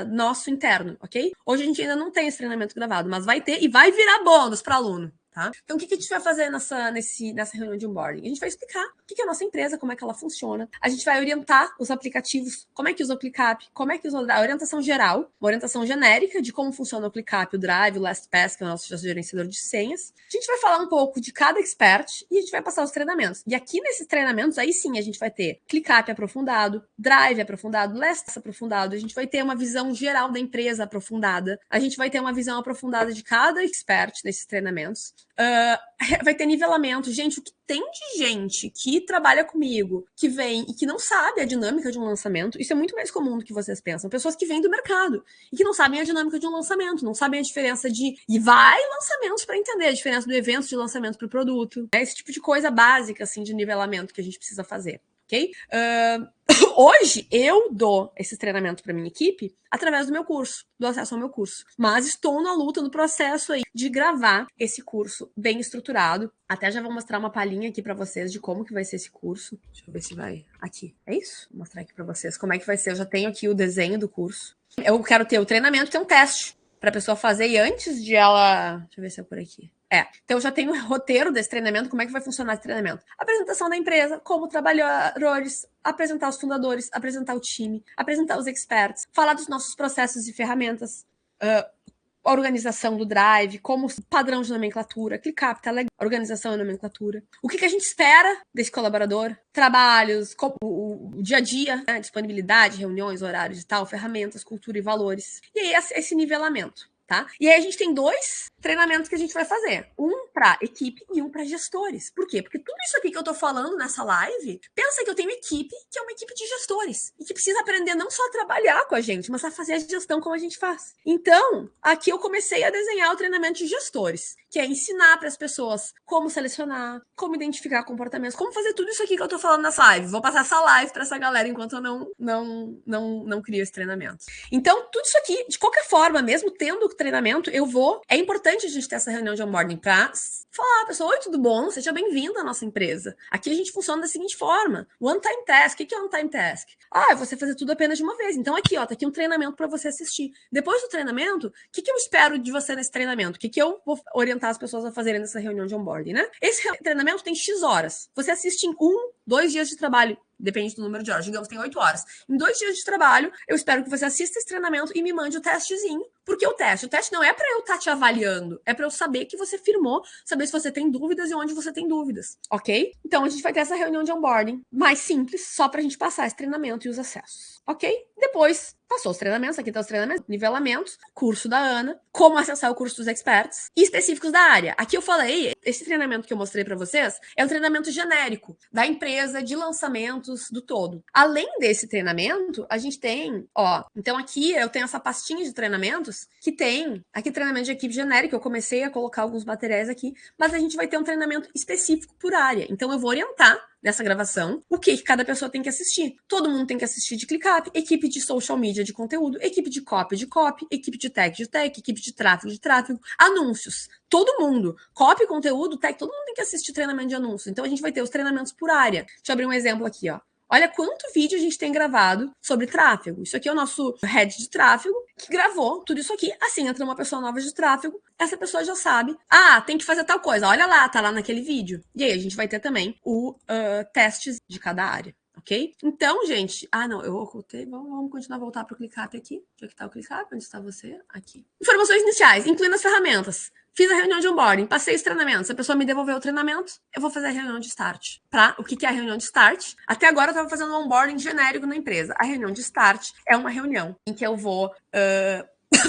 nosso interno, ok? Hoje a gente ainda não tem esse treinamento gravado, mas vai ter e vai virar bônus para aluno. Tá? Então, o que a gente vai fazer nessa reunião de onboarding? A gente vai explicar o que é a nossa empresa, como é que ela funciona. A gente vai orientar os aplicativos, como é que usa o ClickUp, como é que usa a orientação geral, uma orientação genérica de como funciona o ClickUp, o Drive, o LastPass, que é o nosso gerenciador de senhas. A gente vai falar um pouco de cada expert e a gente vai passar os treinamentos. E aqui nesses treinamentos, aí sim, a gente vai ter ClickUp aprofundado, Drive aprofundado, LastPass aprofundado. A gente vai ter uma visão geral da empresa aprofundada. A gente vai ter uma visão aprofundada de cada expert nesses treinamentos. Vai ter nivelamento. Gente, o que tem de gente que trabalha comigo, que vem e que não sabe a dinâmica de um lançamento, isso é muito mais comum do que vocês pensam. Pessoas que vêm do mercado e que não sabem a dinâmica de um lançamento, não sabem a diferença de... E vai lançamentos para entender a diferença do evento de lançamento para o produto. Esse tipo de coisa básica, assim, de nivelamento que a gente precisa fazer. Ok? Hoje, eu dou esse treinamento para minha equipe através do meu curso, do acesso ao meu curso. Mas estou na luta, no processo aí de gravar esse curso bem estruturado. Até já vou mostrar uma palhinha aqui para vocês de como que vai ser esse curso. Deixa eu ver se vai aqui. É isso? Vou mostrar aqui para vocês como é que vai ser. Eu já tenho aqui o desenho do curso. Eu quero ter o treinamento, ter um teste para a pessoa fazer e antes de ela... Deixa eu ver se é por aqui. Então eu já tenho o roteiro desse treinamento, como é que vai funcionar esse treinamento. Apresentação da empresa, como trabalhadores, apresentar os fundadores, apresentar o time, apresentar os experts, falar dos nossos processos e ferramentas, organização do Drive, como padrão de nomenclatura, ClickUp, Telegram, organização e nomenclatura. O que a gente espera desse colaborador? Trabalhos, o dia a dia, né? Disponibilidade, reuniões, horários e tal, ferramentas, cultura e valores. E aí esse nivelamento. Tá? E aí a gente tem 2 treinamentos que a gente vai fazer. Um para equipe e um para gestores. Por quê? Porque tudo isso aqui que eu tô falando nessa live, pensa que eu tenho equipe, que é uma equipe de gestores. E que precisa aprender não só a trabalhar com a gente, mas a fazer a gestão como a gente faz. Então, aqui eu comecei a desenhar o treinamento de gestores, que é ensinar para as pessoas como selecionar, como identificar comportamentos, como fazer tudo isso aqui que eu tô falando nessa live. Vou passar essa live para essa galera enquanto eu não crio esse treinamento. Então, tudo isso aqui, de qualquer forma, mesmo tendo treinamento, é importante a gente ter essa reunião de onboarding para falar, pessoal, oi, tudo bom? Seja bem-vindo à nossa empresa. Aqui a gente funciona da seguinte forma, one time task. O que é one time task? É você fazer tudo apenas de uma vez. Então aqui, tá aqui um treinamento para você assistir. Depois do treinamento, o que eu espero de você nesse treinamento? O que eu vou orientar as pessoas a fazerem nessa reunião de onboarding, né? Esse treinamento tem X horas. Você assiste em 1, 2 dias de trabalho. Depende do número de horas. Digamos, tem 8 horas. Em 2 dias de trabalho, eu espero que você assista esse treinamento e me mande o testezinho Por que o teste? O teste não é para eu estar te avaliando, é para eu saber que você firmou, saber se você tem dúvidas e onde você tem dúvidas, ok? Então a gente vai ter essa reunião de onboarding mais simples, só pra gente passar esse treinamento e os acessos, ok? Depois, passou os treinamentos, aqui tá os treinamentos, nivelamentos, curso da Ana, como acessar o curso dos experts e específicos da área. Aqui eu falei, esse treinamento que eu mostrei para vocês é um treinamento genérico da empresa, de lançamentos, do todo. Além desse treinamento, a gente tem, ó, então aqui eu tenho essa pastinha de treinamentos que tem, aqui treinamento de equipe genérico, eu comecei a colocar alguns materiais aqui, mas a gente vai ter um treinamento específico por área. Então eu vou orientar nessa gravação o que cada pessoa tem que assistir. Todo mundo tem que assistir de ClickUp, equipe de social media de conteúdo, equipe de copy, equipe de tech, equipe de tráfego, anúncios. Todo mundo. Copy, conteúdo, tech, todo mundo tem que assistir treinamento de anúncios. Então a gente vai ter os treinamentos por área. Deixa eu abrir um exemplo aqui, ó. Olha quanto vídeo a gente tem gravado sobre tráfego. Isso aqui é o nosso head de tráfego, que gravou tudo isso aqui. Assim, entra uma pessoa nova de tráfego, essa pessoa já sabe. Ah, tem que fazer tal coisa. Olha lá, tá lá naquele vídeo. E aí a gente vai ter também o testes de cada área. Ok? Então, gente... Ah, não, eu ocultei. Vamos continuar a voltar para o ClickUp aqui. Onde é que tá o ClickUp? Onde está você? Aqui. Informações iniciais. Incluindo as ferramentas. Fiz a reunião de onboarding, passei os treinamentos. Se a pessoa me devolver o treinamento, eu vou fazer a reunião de start. O que é a reunião de start? Até agora eu estava fazendo um onboarding genérico na empresa. A reunião de start é uma reunião em que eu vou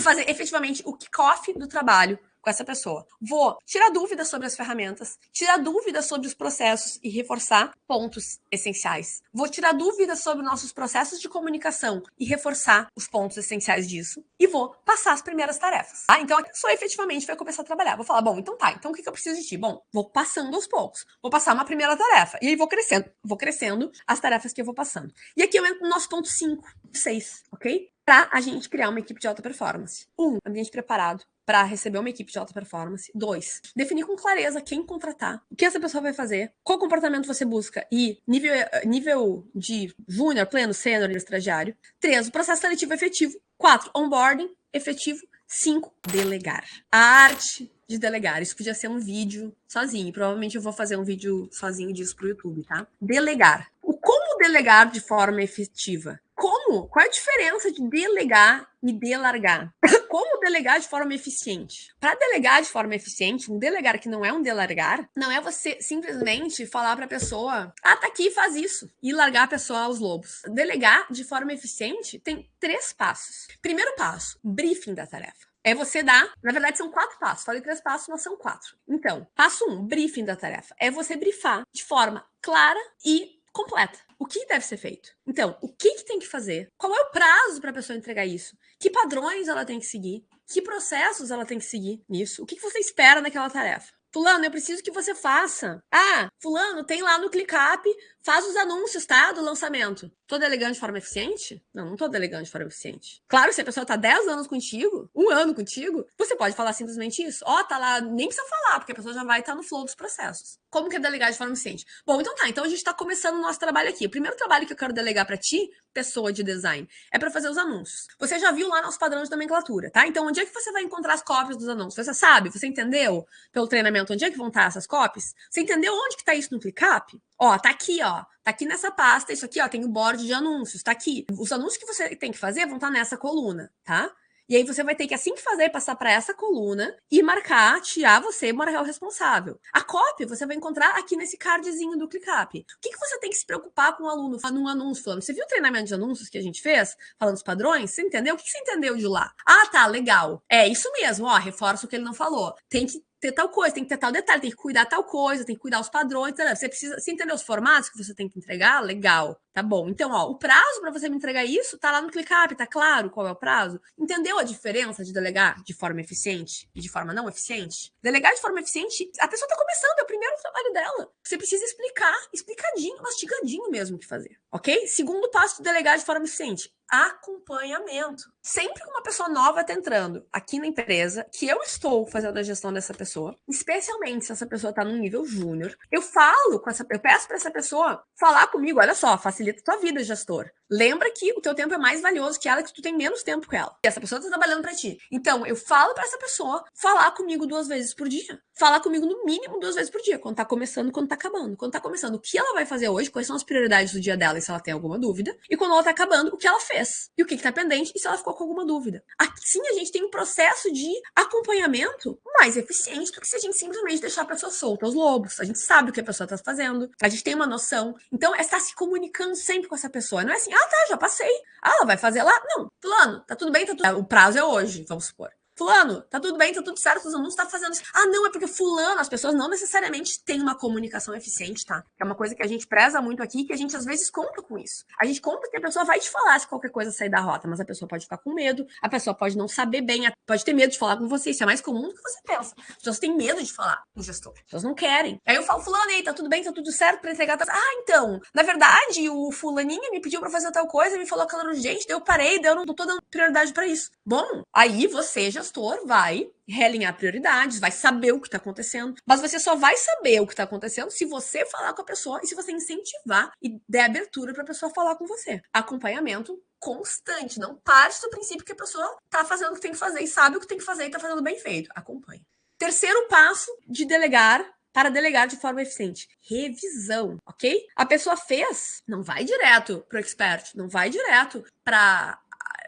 fazer efetivamente o kickoff do trabalho com essa pessoa. Vou tirar dúvidas sobre as ferramentas, tirar dúvidas sobre os processos e reforçar pontos essenciais. Vou tirar dúvidas sobre nossos processos de comunicação e reforçar os pontos essenciais disso. E vou passar as primeiras tarefas. Tá? Então a pessoa efetivamente vai começar a trabalhar. Vou falar, bom, então tá, então o que eu preciso de ti? Bom, vou passando aos poucos. Vou passar uma primeira tarefa. E aí vou crescendo as tarefas que eu vou passando. E aqui eu entro no nosso ponto 5, 6, ok? Para a gente criar uma equipe de alta performance. 1, ambiente preparado para receber uma equipe de alta performance. 2, definir com clareza quem contratar, o que essa pessoa vai fazer, qual comportamento você busca e nível de júnior, pleno, sênior, estagiário. 3, o processo seletivo efetivo. 4, onboarding efetivo. 5, delegar. A arte de delegar. Isso podia ser um vídeo sozinho. Provavelmente eu vou fazer um vídeo sozinho disso pro YouTube, tá? Delegar. O como delegar de forma efetiva? Como? Qual é a diferença de delegar e delargar? Como delegar de forma eficiente? Para delegar de forma eficiente, um delegar que não é um delargar, não é você simplesmente falar para a pessoa, tá aqui, faz isso, e largar a pessoa aos lobos. Delegar de forma eficiente tem 3 passos. Primeiro passo, briefing da tarefa. É você dar, na verdade são 4 passos, falei 3 passos, mas são 4. Então, passo 1, briefing da tarefa. É você briefar de forma clara e completa. O que deve ser feito? Então, o que tem que fazer? Qual é o prazo para a pessoa entregar isso? Que padrões ela tem que seguir? Que processos ela tem que seguir nisso? O que você espera naquela tarefa? Fulano, eu preciso que você faça. Ah, fulano, tem lá no ClickUp, faz os anúncios, tá? Do lançamento. Tô delegando de forma eficiente? Não tô delegando de forma eficiente. Claro, se a pessoa tá 10 anos contigo, 1 ano contigo, você pode falar simplesmente isso. Ó, tá lá, nem precisa falar, porque a pessoa já vai estar no flow dos processos. Como que é delegar de forma eficiente? Bom, então tá, então a gente tá começando o nosso trabalho aqui. O primeiro trabalho que eu quero delegar pra ti, pessoa de design, é pra fazer os anúncios. Você já viu lá nosso padrão de nomenclatura, tá? Então, onde é que você vai encontrar as cópias dos anúncios? Você sabe? Você entendeu pelo treinamento onde é que vão estar essas cópias? Você entendeu onde que tá isso no ClickUp? Ó, tá aqui, ó. Tá aqui nessa pasta. Isso aqui, ó, tem o board de anúncios. Tá aqui. Os anúncios que você tem que fazer vão estar nessa coluna, tá? E aí você vai ter que, assim que fazer, passar para essa coluna e marcar, tirar você e marcar o responsável. A cópia você vai encontrar aqui nesse cardzinho do ClickUp. O que você tem que se preocupar com o aluno num anúncio falando? Você viu o treinamento de anúncios que a gente fez? Falando os padrões? Você entendeu? O que você entendeu de lá? Ah, tá, legal. É isso mesmo, ó, reforça o que ele não falou. Tem que ter tal coisa, tem que ter tal detalhe, tem que cuidar tal coisa, tem que cuidar os padrões, tá? Você entendeu os formatos que você tem que entregar? Legal, tá bom. Então, ó, o prazo para você me entregar isso tá lá no ClickUp, tá claro qual é o prazo? Entendeu a diferença de delegar de forma eficiente e de forma não eficiente? Delegar de forma eficiente, a pessoa tá começando, é o primeiro trabalho dela. Você precisa explicar, explicadinho, mastigadinho mesmo o que fazer, ok? Segundo passo de delegar de forma eficiente, acompanhamento. Sempre que uma pessoa nova está entrando aqui na empresa, que eu estou fazendo a gestão dessa pessoa, especialmente se essa pessoa está num nível júnior, eu peço para essa pessoa falar comigo, olha só, facilita a tua vida, gestor. Lembra que o teu tempo é mais valioso que ela, que tu tem menos tempo com ela. E essa pessoa está trabalhando para ti. Então, eu falo para essa pessoa falar comigo 2 vezes por dia. Falar comigo no mínimo 2 vezes por dia, quando tá começando, quando tá acabando. Quando tá começando, o que ela vai fazer hoje, quais são as prioridades do dia dela. e se ela tem alguma dúvida, e quando ela tá acabando, o que ela fez, e o que tá pendente, e se ela ficou com alguma dúvida. Assim, a gente tem um processo de acompanhamento mais eficiente do que se a gente simplesmente deixar a pessoa solta aos lobos. A gente sabe o que a pessoa tá fazendo, a gente tem uma noção. Então, é estar se comunicando sempre com essa pessoa. Não é assim, tá, já passei. Ela vai fazer lá. Não, fulano, tá tudo bem, tá tudo... O prazo é hoje, vamos supor. Fulano, tá tudo bem, tá tudo certo, você não está fazendo isso. Não, é porque fulano, as pessoas não necessariamente têm uma comunicação eficiente, tá? É uma coisa que a gente preza muito aqui, que a gente às vezes conta com isso. A gente conta que a pessoa vai te falar se qualquer coisa sair da rota, mas a pessoa pode ficar com medo, a pessoa pode não saber bem, pode ter medo de falar com você, isso é mais comum do que você pensa. As pessoas têm medo de falar com o gestor, as pessoas não querem. Aí eu falo, fulano, aí, tá tudo bem, tá tudo certo pra entregar. Então, na verdade, o fulaninho me pediu pra fazer tal coisa, me falou que ela era urgente, daí eu parei, daí eu não tô dando prioridade pra isso. Bom, aí você, gestor, vai realinhar prioridades, vai saber o que tá acontecendo, mas você só vai saber o que tá acontecendo se você falar com a pessoa e se você incentivar e der abertura pra pessoa falar com você. Acompanhamento constante, não parte do princípio que a pessoa tá fazendo o que tem que fazer e sabe o que tem que fazer e tá fazendo bem feito. Acompanhe. Terceiro passo de delegar para delegar de forma eficiente. Revisão, ok? A pessoa fez, não vai direto pro expert, não vai direto para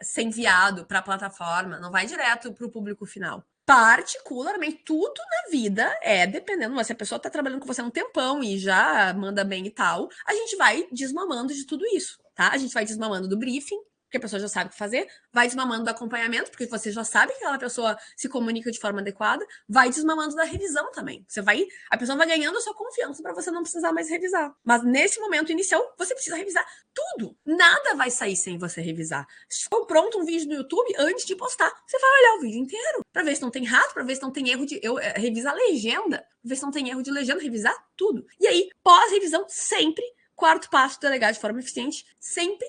ser enviado para a plataforma, não vai direto para o público final. Particularmente, tudo na vida dependendo, mas se a pessoa está trabalhando com você há um tempão e já manda bem e tal, a gente vai desmamando de tudo isso, tá? A gente vai desmamando do briefing, porque a pessoa já sabe o que fazer, vai desmamando do acompanhamento, porque você já sabe que aquela pessoa se comunica de forma adequada, vai desmamando da revisão também. A pessoa vai ganhando a sua confiança para você não precisar mais revisar. Mas nesse momento inicial, você precisa revisar tudo. Nada vai sair sem você revisar. Se for pronto um vídeo no YouTube, antes de postar, você vai olhar o vídeo inteiro, para ver se não tem rato, para ver se não tem erro de... revisar a legenda, para ver se não tem erro de legenda, revisar tudo. E aí, pós-revisão, sempre... Quarto passo, delegar de forma eficiente. Sempre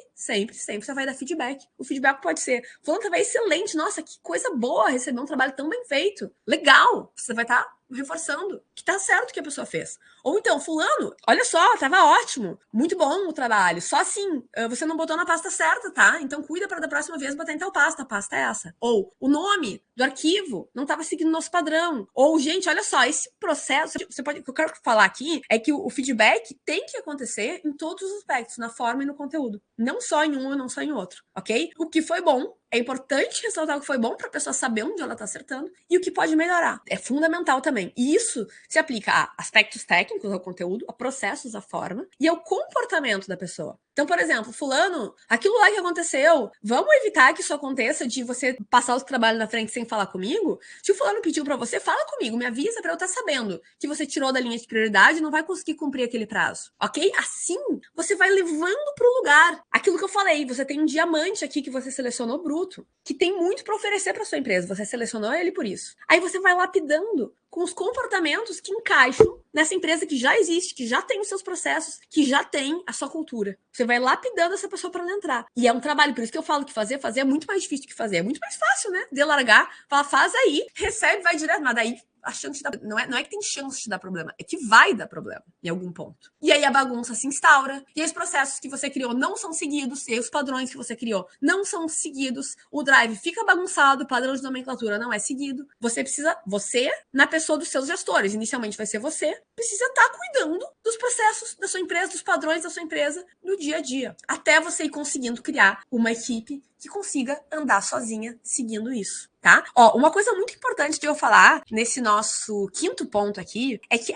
você vai dar feedback. O feedback pode ser, fulano tava excelente, nossa, que coisa boa receber um trabalho tão bem feito. Legal. Você vai estar reforçando que tá certo o que a pessoa fez. Ou então, fulano, olha só, tava ótimo. Muito bom o trabalho. Só assim, você não botou na pasta certa, tá? Então cuida para da próxima vez botar em tal pasta. A pasta é essa. Ou o nome do arquivo não estava seguindo o nosso padrão. Ou, gente, olha só, esse processo, o que eu quero falar aqui é que o feedback tem que acontecer em todos os aspectos, na forma e no conteúdo. Não só em um e não só em outro, ok? O que foi bom, é importante ressaltar o que foi bom para a pessoa saber onde ela está acertando e o que pode melhorar. É fundamental também. E isso se aplica a aspectos técnicos, ao conteúdo, a processos, à forma e ao comportamento da pessoa. Então, por exemplo, fulano, aquilo lá que aconteceu, vamos evitar que isso aconteça de você passar o trabalho na frente sem falar comigo? Se o fulano pediu para você, fala comigo, me avisa para eu estar sabendo que você tirou da linha de prioridade e não vai conseguir cumprir aquele prazo, ok? Assim, você vai levando para o lugar. Aquilo que eu falei, você tem um diamante aqui que você selecionou bruto, que tem muito para oferecer para sua empresa, você selecionou ele por isso. Aí você vai lapidando com os comportamentos que encaixam nessa empresa que já existe, que já tem os seus processos, que já tem a sua cultura. Você vai lapidando essa pessoa para ela entrar. E é um trabalho, por isso que eu falo que fazer é muito mais difícil que fazer. É muito mais fácil, né? De largar, falar, faz aí, recebe, vai direto, mas daí a chance de dar, não é que tem chance de dar problema, é que vai dar problema em algum ponto. E aí a bagunça se instaura, e os processos que você criou não são seguidos, e os padrões que você criou não são seguidos, o drive fica bagunçado, o padrão de nomenclatura não é seguido. Você, na pessoa dos seus gestores, inicialmente vai ser você, precisa estar cuidando dos processos da sua empresa, dos padrões da sua empresa no dia a dia, até você ir conseguindo criar uma equipe que consiga andar sozinha seguindo isso, tá? Ó, uma coisa muito importante de eu falar nesse nosso quinto ponto aqui é que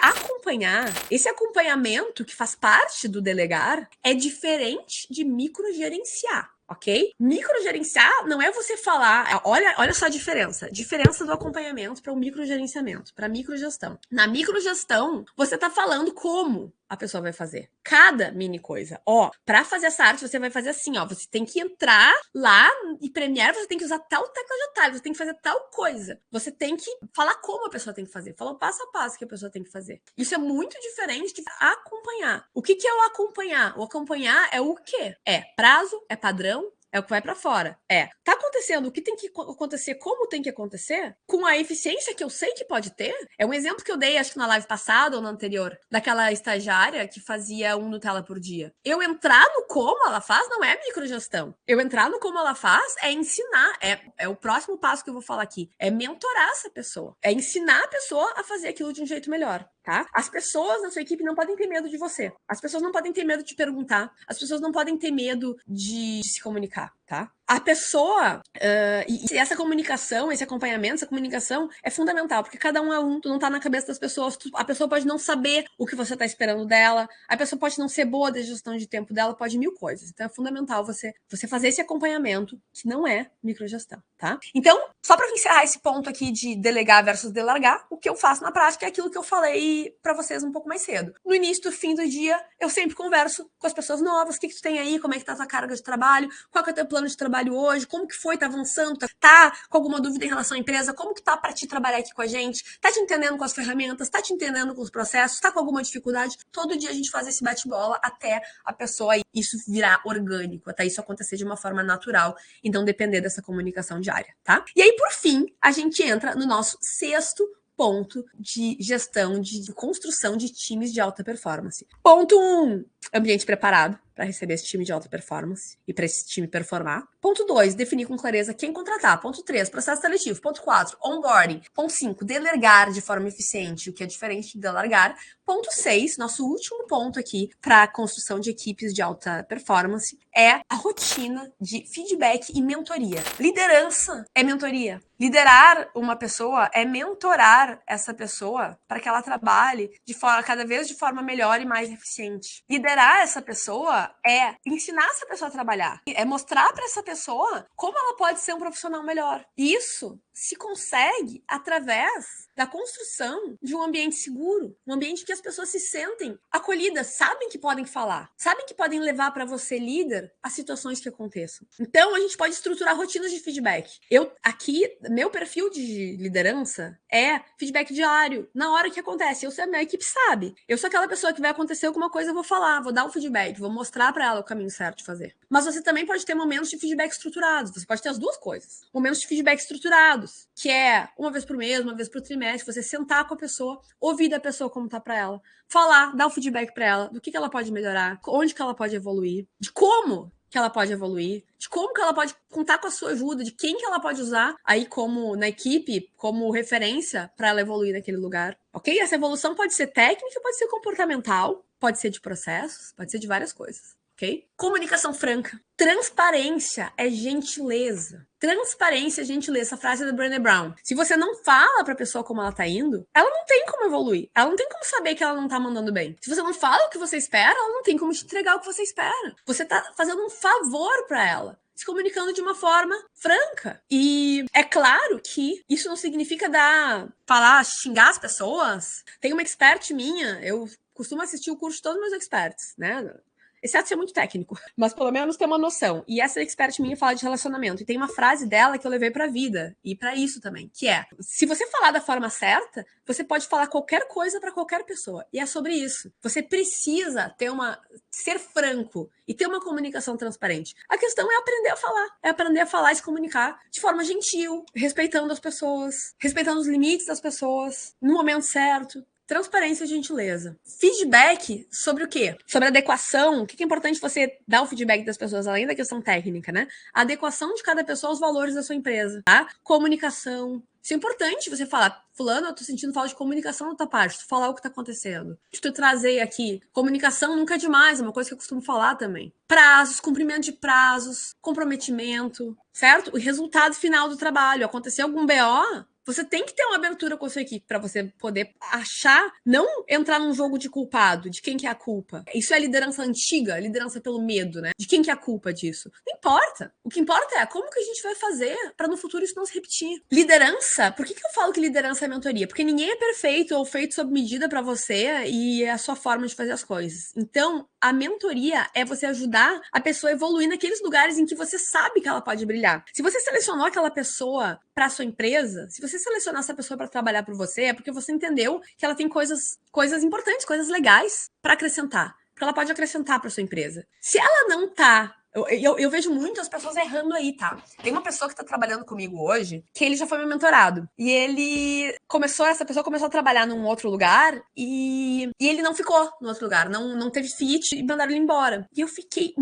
esse acompanhamento que faz parte do delegar é diferente de microgerenciar. Ok? Microgerenciar não é você falar. Olha só a diferença. Diferença do acompanhamento para o microgerenciamento, para a microgestão. Na microgestão, você está falando como a pessoa vai fazer. Cada mini coisa. Ó, para fazer essa arte, você vai fazer assim, ó. Você tem que entrar lá e Premiere, você tem que usar tal tecla de atalho, você tem que fazer tal coisa. Você tem que falar como a pessoa tem que fazer. Falar o passo a passo que a pessoa tem que fazer. Isso é muito diferente de acompanhar. O que é o acompanhar? O acompanhar é o quê? É prazo, é padrão, é o que vai para fora. Tá acontecendo o que tem que acontecer, como tem que acontecer, com a eficiência que eu sei que pode ter. É um exemplo que eu dei, acho que na live passada ou na anterior, daquela estagiária que fazia um Nutella por dia. Eu entrar no como ela faz não é microgestão. Eu entrar no como ela faz é ensinar. É o próximo passo que eu vou falar aqui. É mentorar essa pessoa. É ensinar a pessoa a fazer aquilo de um jeito melhor. tá? As pessoas na sua equipe não podem ter medo de você. As pessoas não podem ter medo de perguntar. As pessoas não podem ter medo de se comunicar, tá? A pessoa, e essa comunicação, esse acompanhamento, essa comunicação é fundamental, porque cada um é um, tu não tá na cabeça das pessoas, a pessoa pode não saber o que você tá esperando dela, a pessoa pode não ser boa da gestão de tempo dela, pode mil coisas. Então é fundamental você fazer esse acompanhamento, que não é microgestão, tá? Então, só para encerrar esse ponto aqui de delegar versus delargar, o que eu faço na prática é aquilo que eu falei para vocês um pouco mais cedo. No início do fim do dia, eu sempre converso com as pessoas novas, o que tu tem aí, como é que tá a tua carga de trabalho, qual que é o teu plano de trabalho hoje, como que foi, tá avançando, tá com alguma dúvida em relação à empresa, como que tá para te trabalhar aqui com a gente, tá te entendendo com as ferramentas, tá te entendendo com os processos, tá com alguma dificuldade. Todo dia a gente faz esse bate-bola até a pessoa, isso virar orgânico, até isso acontecer de uma forma natural e não depender dessa comunicação diária, tá? E aí, por fim, a gente entra no nosso sexto ponto de gestão, de construção de times de alta performance. Ponto 1, ambiente preparado para receber esse time de alta performance e para esse time performar. Ponto 2, definir com clareza quem contratar. Ponto 3, processo seletivo. Ponto 4, onboarding. Ponto 5, delegar de forma eficiente, o que é diferente de delargar. Ponto 6, nosso último ponto aqui para a construção de equipes de alta performance é a rotina de feedback e mentoria. Liderança é mentoria. Liderar uma pessoa é mentorar essa pessoa para que ela trabalhe cada vez de forma melhor e mais eficiente. Liderar essa pessoa é ensinar essa pessoa a trabalhar, é mostrar para essa pessoa como ela pode ser um profissional melhor. E isso se consegue através da construção de um ambiente seguro, um ambiente que as pessoas se sentem acolhidas, sabem que podem falar, sabem que podem levar para você, líder, as situações que aconteçam. Então, a gente pode estruturar rotinas de feedback. Meu perfil de liderança é feedback diário, na hora que acontece. A minha equipe sabe. Eu sou aquela pessoa que vai acontecer alguma coisa, eu vou falar, vou dar um feedback, vou mostrar para ela o caminho certo de fazer. Mas você também pode ter momentos de feedback estruturados. Você pode ter as duas coisas. Momentos de feedback estruturados, que é uma vez por mês, uma vez por trimestre, você sentar com a pessoa, ouvir da pessoa como tá para ela, falar, dar o feedback para ela, do que ela pode melhorar, onde que ela pode evoluir, de como que ela pode evoluir, de como que ela pode contar com a sua ajuda, de quem que ela pode usar aí como na equipe, como referência para ela evoluir naquele lugar, ok? Essa evolução pode ser técnica, pode ser comportamental, pode ser de processos, pode ser de várias coisas. Ok? Comunicação franca. Transparência é gentileza. Transparência é gentileza. Essa frase é da Brené Brown. Se você não fala pra pessoa como ela tá indo, ela não tem como evoluir. Ela não tem como saber que ela não tá mandando bem. Se você não fala o que você espera, ela não tem como te entregar o que você espera. Você tá fazendo um favor pra ela, se comunicando de uma forma franca. E é claro que isso não significa xingar as pessoas. Tem uma expert minha, eu costumo assistir o curso de todos os meus experts, né? Exceto ser muito técnico, mas pelo menos ter uma noção. E essa expert minha fala de relacionamento. E tem uma frase dela que eu levei pra vida, e pra isso também, que é: se você falar da forma certa, você pode falar qualquer coisa pra qualquer pessoa. E é sobre isso. Você precisa ser franco e ter uma comunicação transparente. A questão é aprender a falar e se comunicar de forma gentil, respeitando as pessoas, respeitando os limites das pessoas, no momento certo. Transparência e gentileza. Feedback sobre o quê? Sobre adequação. O que é importante você dar o feedback das pessoas, além da questão técnica, né? A adequação de cada pessoa aos valores da sua empresa, tá? Comunicação. Isso é importante você falar: fulano, eu tô sentindo falta de comunicação da tua parte, tu falar o que tá acontecendo. De tu trazer aqui. Comunicação nunca é demais, é uma coisa que eu costumo falar também. Prazos, cumprimento de prazos, comprometimento, certo? O resultado final do trabalho. Aconteceu algum BO, você tem que ter uma abertura com a sua equipe para você poder achar, não entrar num jogo de culpado, de quem que é a culpa. Isso é liderança antiga, liderança pelo medo, né? De quem que é a culpa disso. Não importa. O que importa é como que a gente vai fazer para no futuro isso não se repetir. Liderança, por que eu falo que liderança é mentoria? Porque ninguém é perfeito ou feito sob medida para você e é a sua forma de fazer as coisas. Então, a mentoria é você ajudar a pessoa a evoluir naqueles lugares em que você sabe que ela pode brilhar. Se você selecionou aquela pessoa para sua empresa, se você selecionar essa pessoa para trabalhar para você, é porque você entendeu que ela tem coisas importantes, coisas legais para acrescentar, porque ela pode acrescentar para sua empresa. Se ela não tá, eu vejo muitas pessoas errando aí, tá? Tem uma pessoa que tá trabalhando comigo hoje, que ele já foi meu mentorado, e essa pessoa começou a trabalhar num outro lugar e ele não ficou no outro lugar, não teve fit e mandaram ele embora. E eu fiquei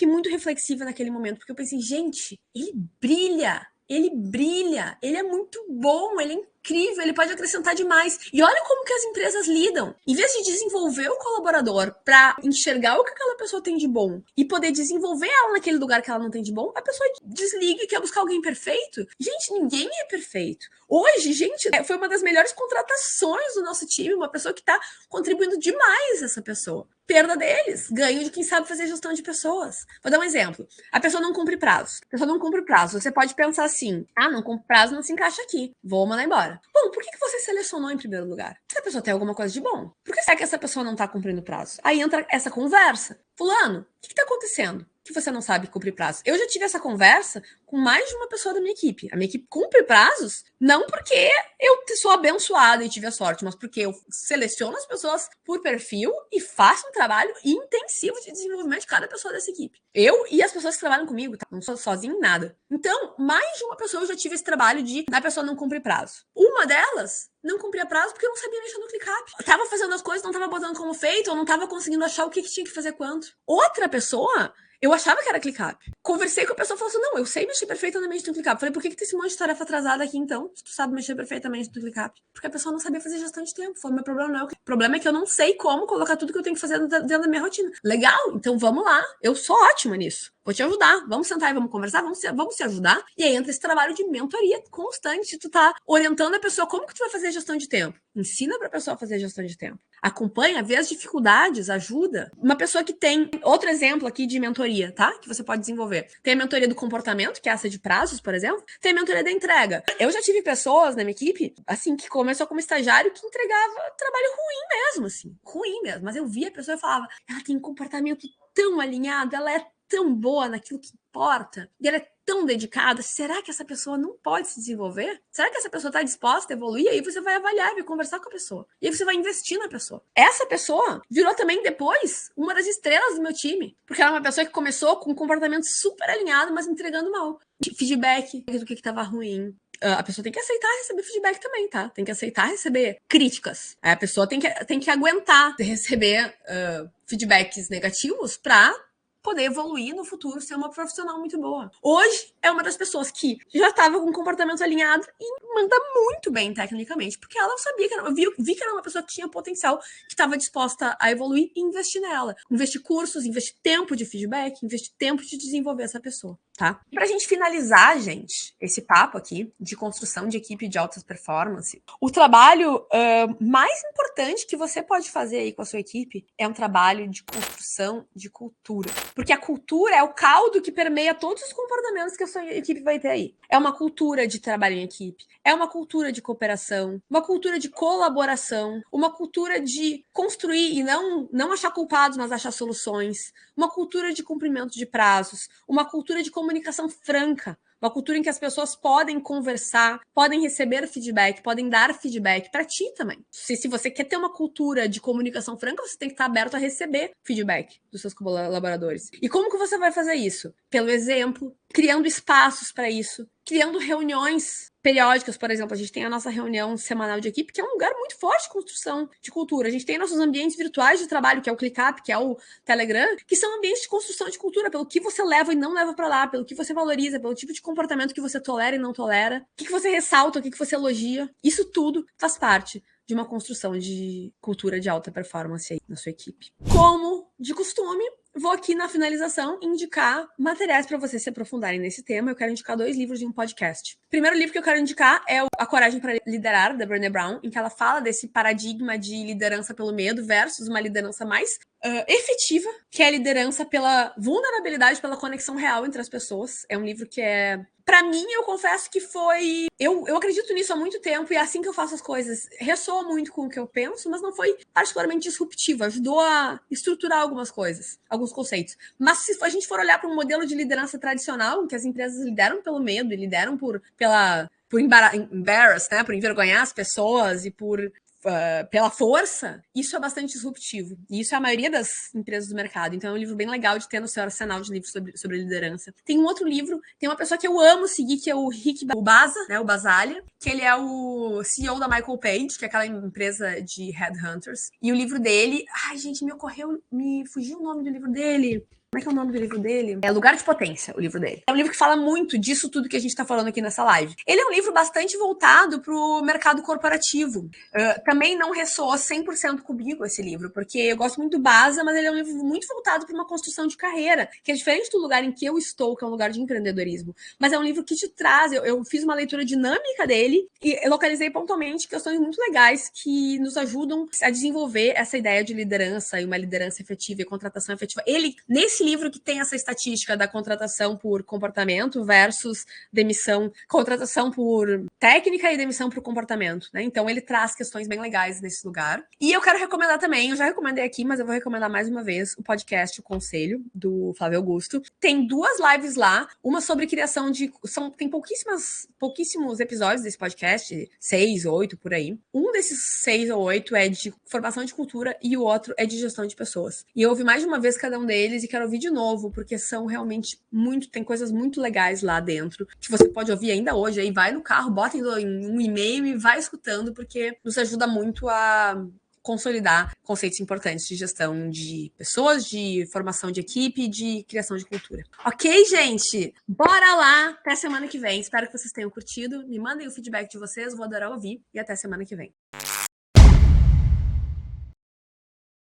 muito reflexiva naquele momento, porque eu pensei, gente, ele brilha, ele é muito bom, ele é incrível, ele pode acrescentar demais. E olha como que as empresas lidam. Em vez de desenvolver o colaborador para enxergar o que aquela pessoa tem de bom e poder desenvolver ela naquele lugar que ela não tem de bom, a pessoa desliga e quer buscar alguém perfeito. Gente, ninguém é perfeito. Hoje, gente, foi uma das melhores contratações do nosso time, uma pessoa que está contribuindo demais essa pessoa. Perda deles, ganho de quem sabe fazer gestão de pessoas. Vou dar um exemplo. A pessoa não cumpre prazo. A pessoa não cumpre prazo. Você pode pensar assim, não cumpre prazo, não se encaixa aqui. Vou mandar embora. Bom, por que você selecionou em primeiro lugar? Se a pessoa tem alguma coisa de bom. Por que será que essa pessoa não está cumprindo prazo? Aí entra essa conversa. Fulano, o que está acontecendo? Que você não sabe cumprir prazo. Eu já tive essa conversa com mais de uma pessoa da minha equipe. A minha equipe cumpre prazos, não porque eu sou abençoada e tive a sorte, mas porque eu seleciono as pessoas por perfil e faço um trabalho intensivo de desenvolvimento de cada pessoa dessa equipe. Eu e as pessoas que trabalham comigo, tá? Não sou sozinha em nada. Então, mais de uma pessoa eu já tive esse trabalho de a pessoa não cumprir prazo. Uma delas não cumpria prazo porque eu não sabia mexer no ClickUp. Eu tava fazendo as coisas, não tava botando como feito, ou não tava conseguindo achar o que tinha que fazer quanto. Outra pessoa, eu achava que era ClickUp. Conversei com a pessoa e falou assim, não, eu sei mexer perfeitamente no ClickUp. Falei, por que tem esse monte de tarefa atrasada aqui então? Se tu sabe mexer perfeitamente no ClickUp. Porque a pessoa não sabia fazer gestão de tempo. Foi o meu problema, não. O problema é que eu não sei como colocar tudo que eu tenho que fazer dentro da minha rotina. Legal, então vamos lá. Eu sou ótima nisso. Vou te ajudar. Vamos sentar e vamos conversar, vamos se ajudar. E aí entra esse trabalho de mentoria constante. Tu tá orientando a pessoa como que tu vai fazer gestão de tempo. Ensina pra pessoa a fazer gestão de tempo. Acompanha, vê as dificuldades, ajuda. Uma pessoa que tem... Outro exemplo aqui de mentoria, tá? Que você pode desenvolver. Tem a mentoria do comportamento, que é essa de prazos, por exemplo. Tem a mentoria da entrega. Eu já tive pessoas na minha equipe, assim, que começou como estagiário, que entregava trabalho ruim mesmo, assim. Ruim mesmo. Mas eu via a pessoa e falava, ela tem um comportamento tão alinhado, ela é tão boa naquilo que importa, e ela é tão dedicada, será que essa pessoa não pode se desenvolver? Será que essa pessoa está disposta a evoluir? Aí você vai avaliar, vai conversar com a pessoa. E aí você vai investir na pessoa. Essa pessoa virou também depois uma das estrelas do meu time, porque ela é uma pessoa que começou com um comportamento super alinhado, mas entregando mal. Feedback do que estava ruim. A pessoa tem que aceitar receber feedback também, tá? Tem que aceitar receber críticas. A pessoa tem que aguentar receber feedbacks negativos para poder evoluir no futuro, ser uma profissional muito boa. Hoje é uma das pessoas que já estava com um comportamento alinhado e manda muito bem tecnicamente, porque ela sabia que eu vi que era uma pessoa que tinha potencial, que estava disposta a evoluir e investir nela. Investir cursos, investir tempo de feedback, investir tempo de desenvolver essa pessoa, tá? Pra gente finalizar, gente, esse papo aqui de construção de equipe de alta performance, o trabalho mais importante que você pode fazer aí com a sua equipe é um trabalho de construção de cultura. Porque a cultura é o caldo que permeia todos os comportamentos que a sua equipe vai ter aí. É uma cultura de trabalho em equipe, é uma cultura de cooperação, uma cultura de colaboração, uma cultura de construir e não achar culpados, mas achar soluções, uma cultura de cumprimento de prazos, uma cultura de comunicação franca, uma cultura em que as pessoas podem conversar, podem receber feedback, podem dar feedback para ti também. Se você quer ter uma cultura de comunicação franca, você tem que estar aberto a receber feedback dos seus colaboradores. E como que você vai fazer isso? Pelo exemplo, criando espaços para isso, criando reuniões periódicas, por exemplo, a gente tem a nossa reunião semanal de equipe, que é um lugar muito forte de construção de cultura. A gente tem nossos ambientes virtuais de trabalho, que é o ClickUp, que é o Telegram, que são ambientes de construção de cultura, pelo que você leva e não leva para lá, pelo que você valoriza, pelo tipo de comportamento que você tolera e não tolera, o que você ressalta, o que você elogia. Isso tudo faz parte de uma construção de cultura de alta performance aí na sua equipe. Como de costume, vou aqui na finalização indicar materiais para vocês se aprofundarem nesse tema. Eu quero indicar 2 livros e um podcast. O primeiro livro que eu quero indicar é A Coragem para Liderar, da Brené Brown, em que ela fala desse paradigma de liderança pelo medo versus uma liderança mais efetiva, que é a liderança pela vulnerabilidade, pela conexão real entre as pessoas. É um livro que pra mim, eu confesso que foi... Eu acredito nisso há muito tempo e é assim que eu faço as coisas. Ressoa muito com o que eu penso, mas não foi particularmente disruptivo. Ajudou a estruturar algumas coisas, alguns conceitos. Mas se a gente for olhar para um modelo de liderança tradicional, em que as empresas lideram pelo medo e lideram por embarrass, né? Por envergonhar as pessoas e pela força, isso é bastante disruptivo. E isso é a maioria das empresas do mercado. Então é um livro bem legal de ter no seu arsenal de livros sobre liderança. Tem um outro livro, tem uma pessoa que eu amo seguir, que é o Rick Baza, né, o Basalia, que ele é o CEO da Michael Page, que é aquela empresa de headhunters. E o livro dele... Ai, gente, me fugiu o nome do livro dele. Como é que é o nome do livro dele? É Lugar de Potência, o livro dele. É um livro que fala muito disso tudo que a gente tá falando aqui nessa live. Ele é um livro bastante voltado pro mercado corporativo. Também não ressoa 100% comigo esse livro, porque eu gosto muito do Baza, mas ele é um livro muito voltado para uma construção de carreira, que é diferente do lugar em que eu estou, que é um lugar de empreendedorismo. Mas é um livro que te traz, eu fiz uma leitura dinâmica dele e eu localizei pontualmente questões muito legais que nos ajudam a desenvolver essa ideia de liderança e uma liderança efetiva e contratação efetiva. Ele, nesse livro que tem essa estatística da contratação por comportamento versus demissão, contratação por técnica e demissão por comportamento, né? Então ele traz questões bem legais nesse lugar. E eu quero recomendar também, eu já recomendei aqui, mas eu vou recomendar mais uma vez o podcast O Conselho, do Flávio Augusto. Tem 2 lives lá, uma sobre criação de... tem pouquíssimos episódios desse podcast, 6, 8, por aí. Um desses 6 ou 8 é de formação de cultura e o outro é de gestão de pessoas. E eu ouvi mais de uma vez cada um deles e quero ouvir de novo, porque são realmente tem coisas muito legais lá dentro, que você pode ouvir ainda hoje. Aí vai no carro, bota em um e-mail e vai escutando, porque nos ajuda muito a consolidar conceitos importantes de gestão de pessoas, de formação de equipe, de criação de cultura. Ok, gente? Bora lá! Até semana que vem. Espero que vocês tenham curtido. Me mandem o feedback de vocês, vou adorar ouvir. E até semana que vem.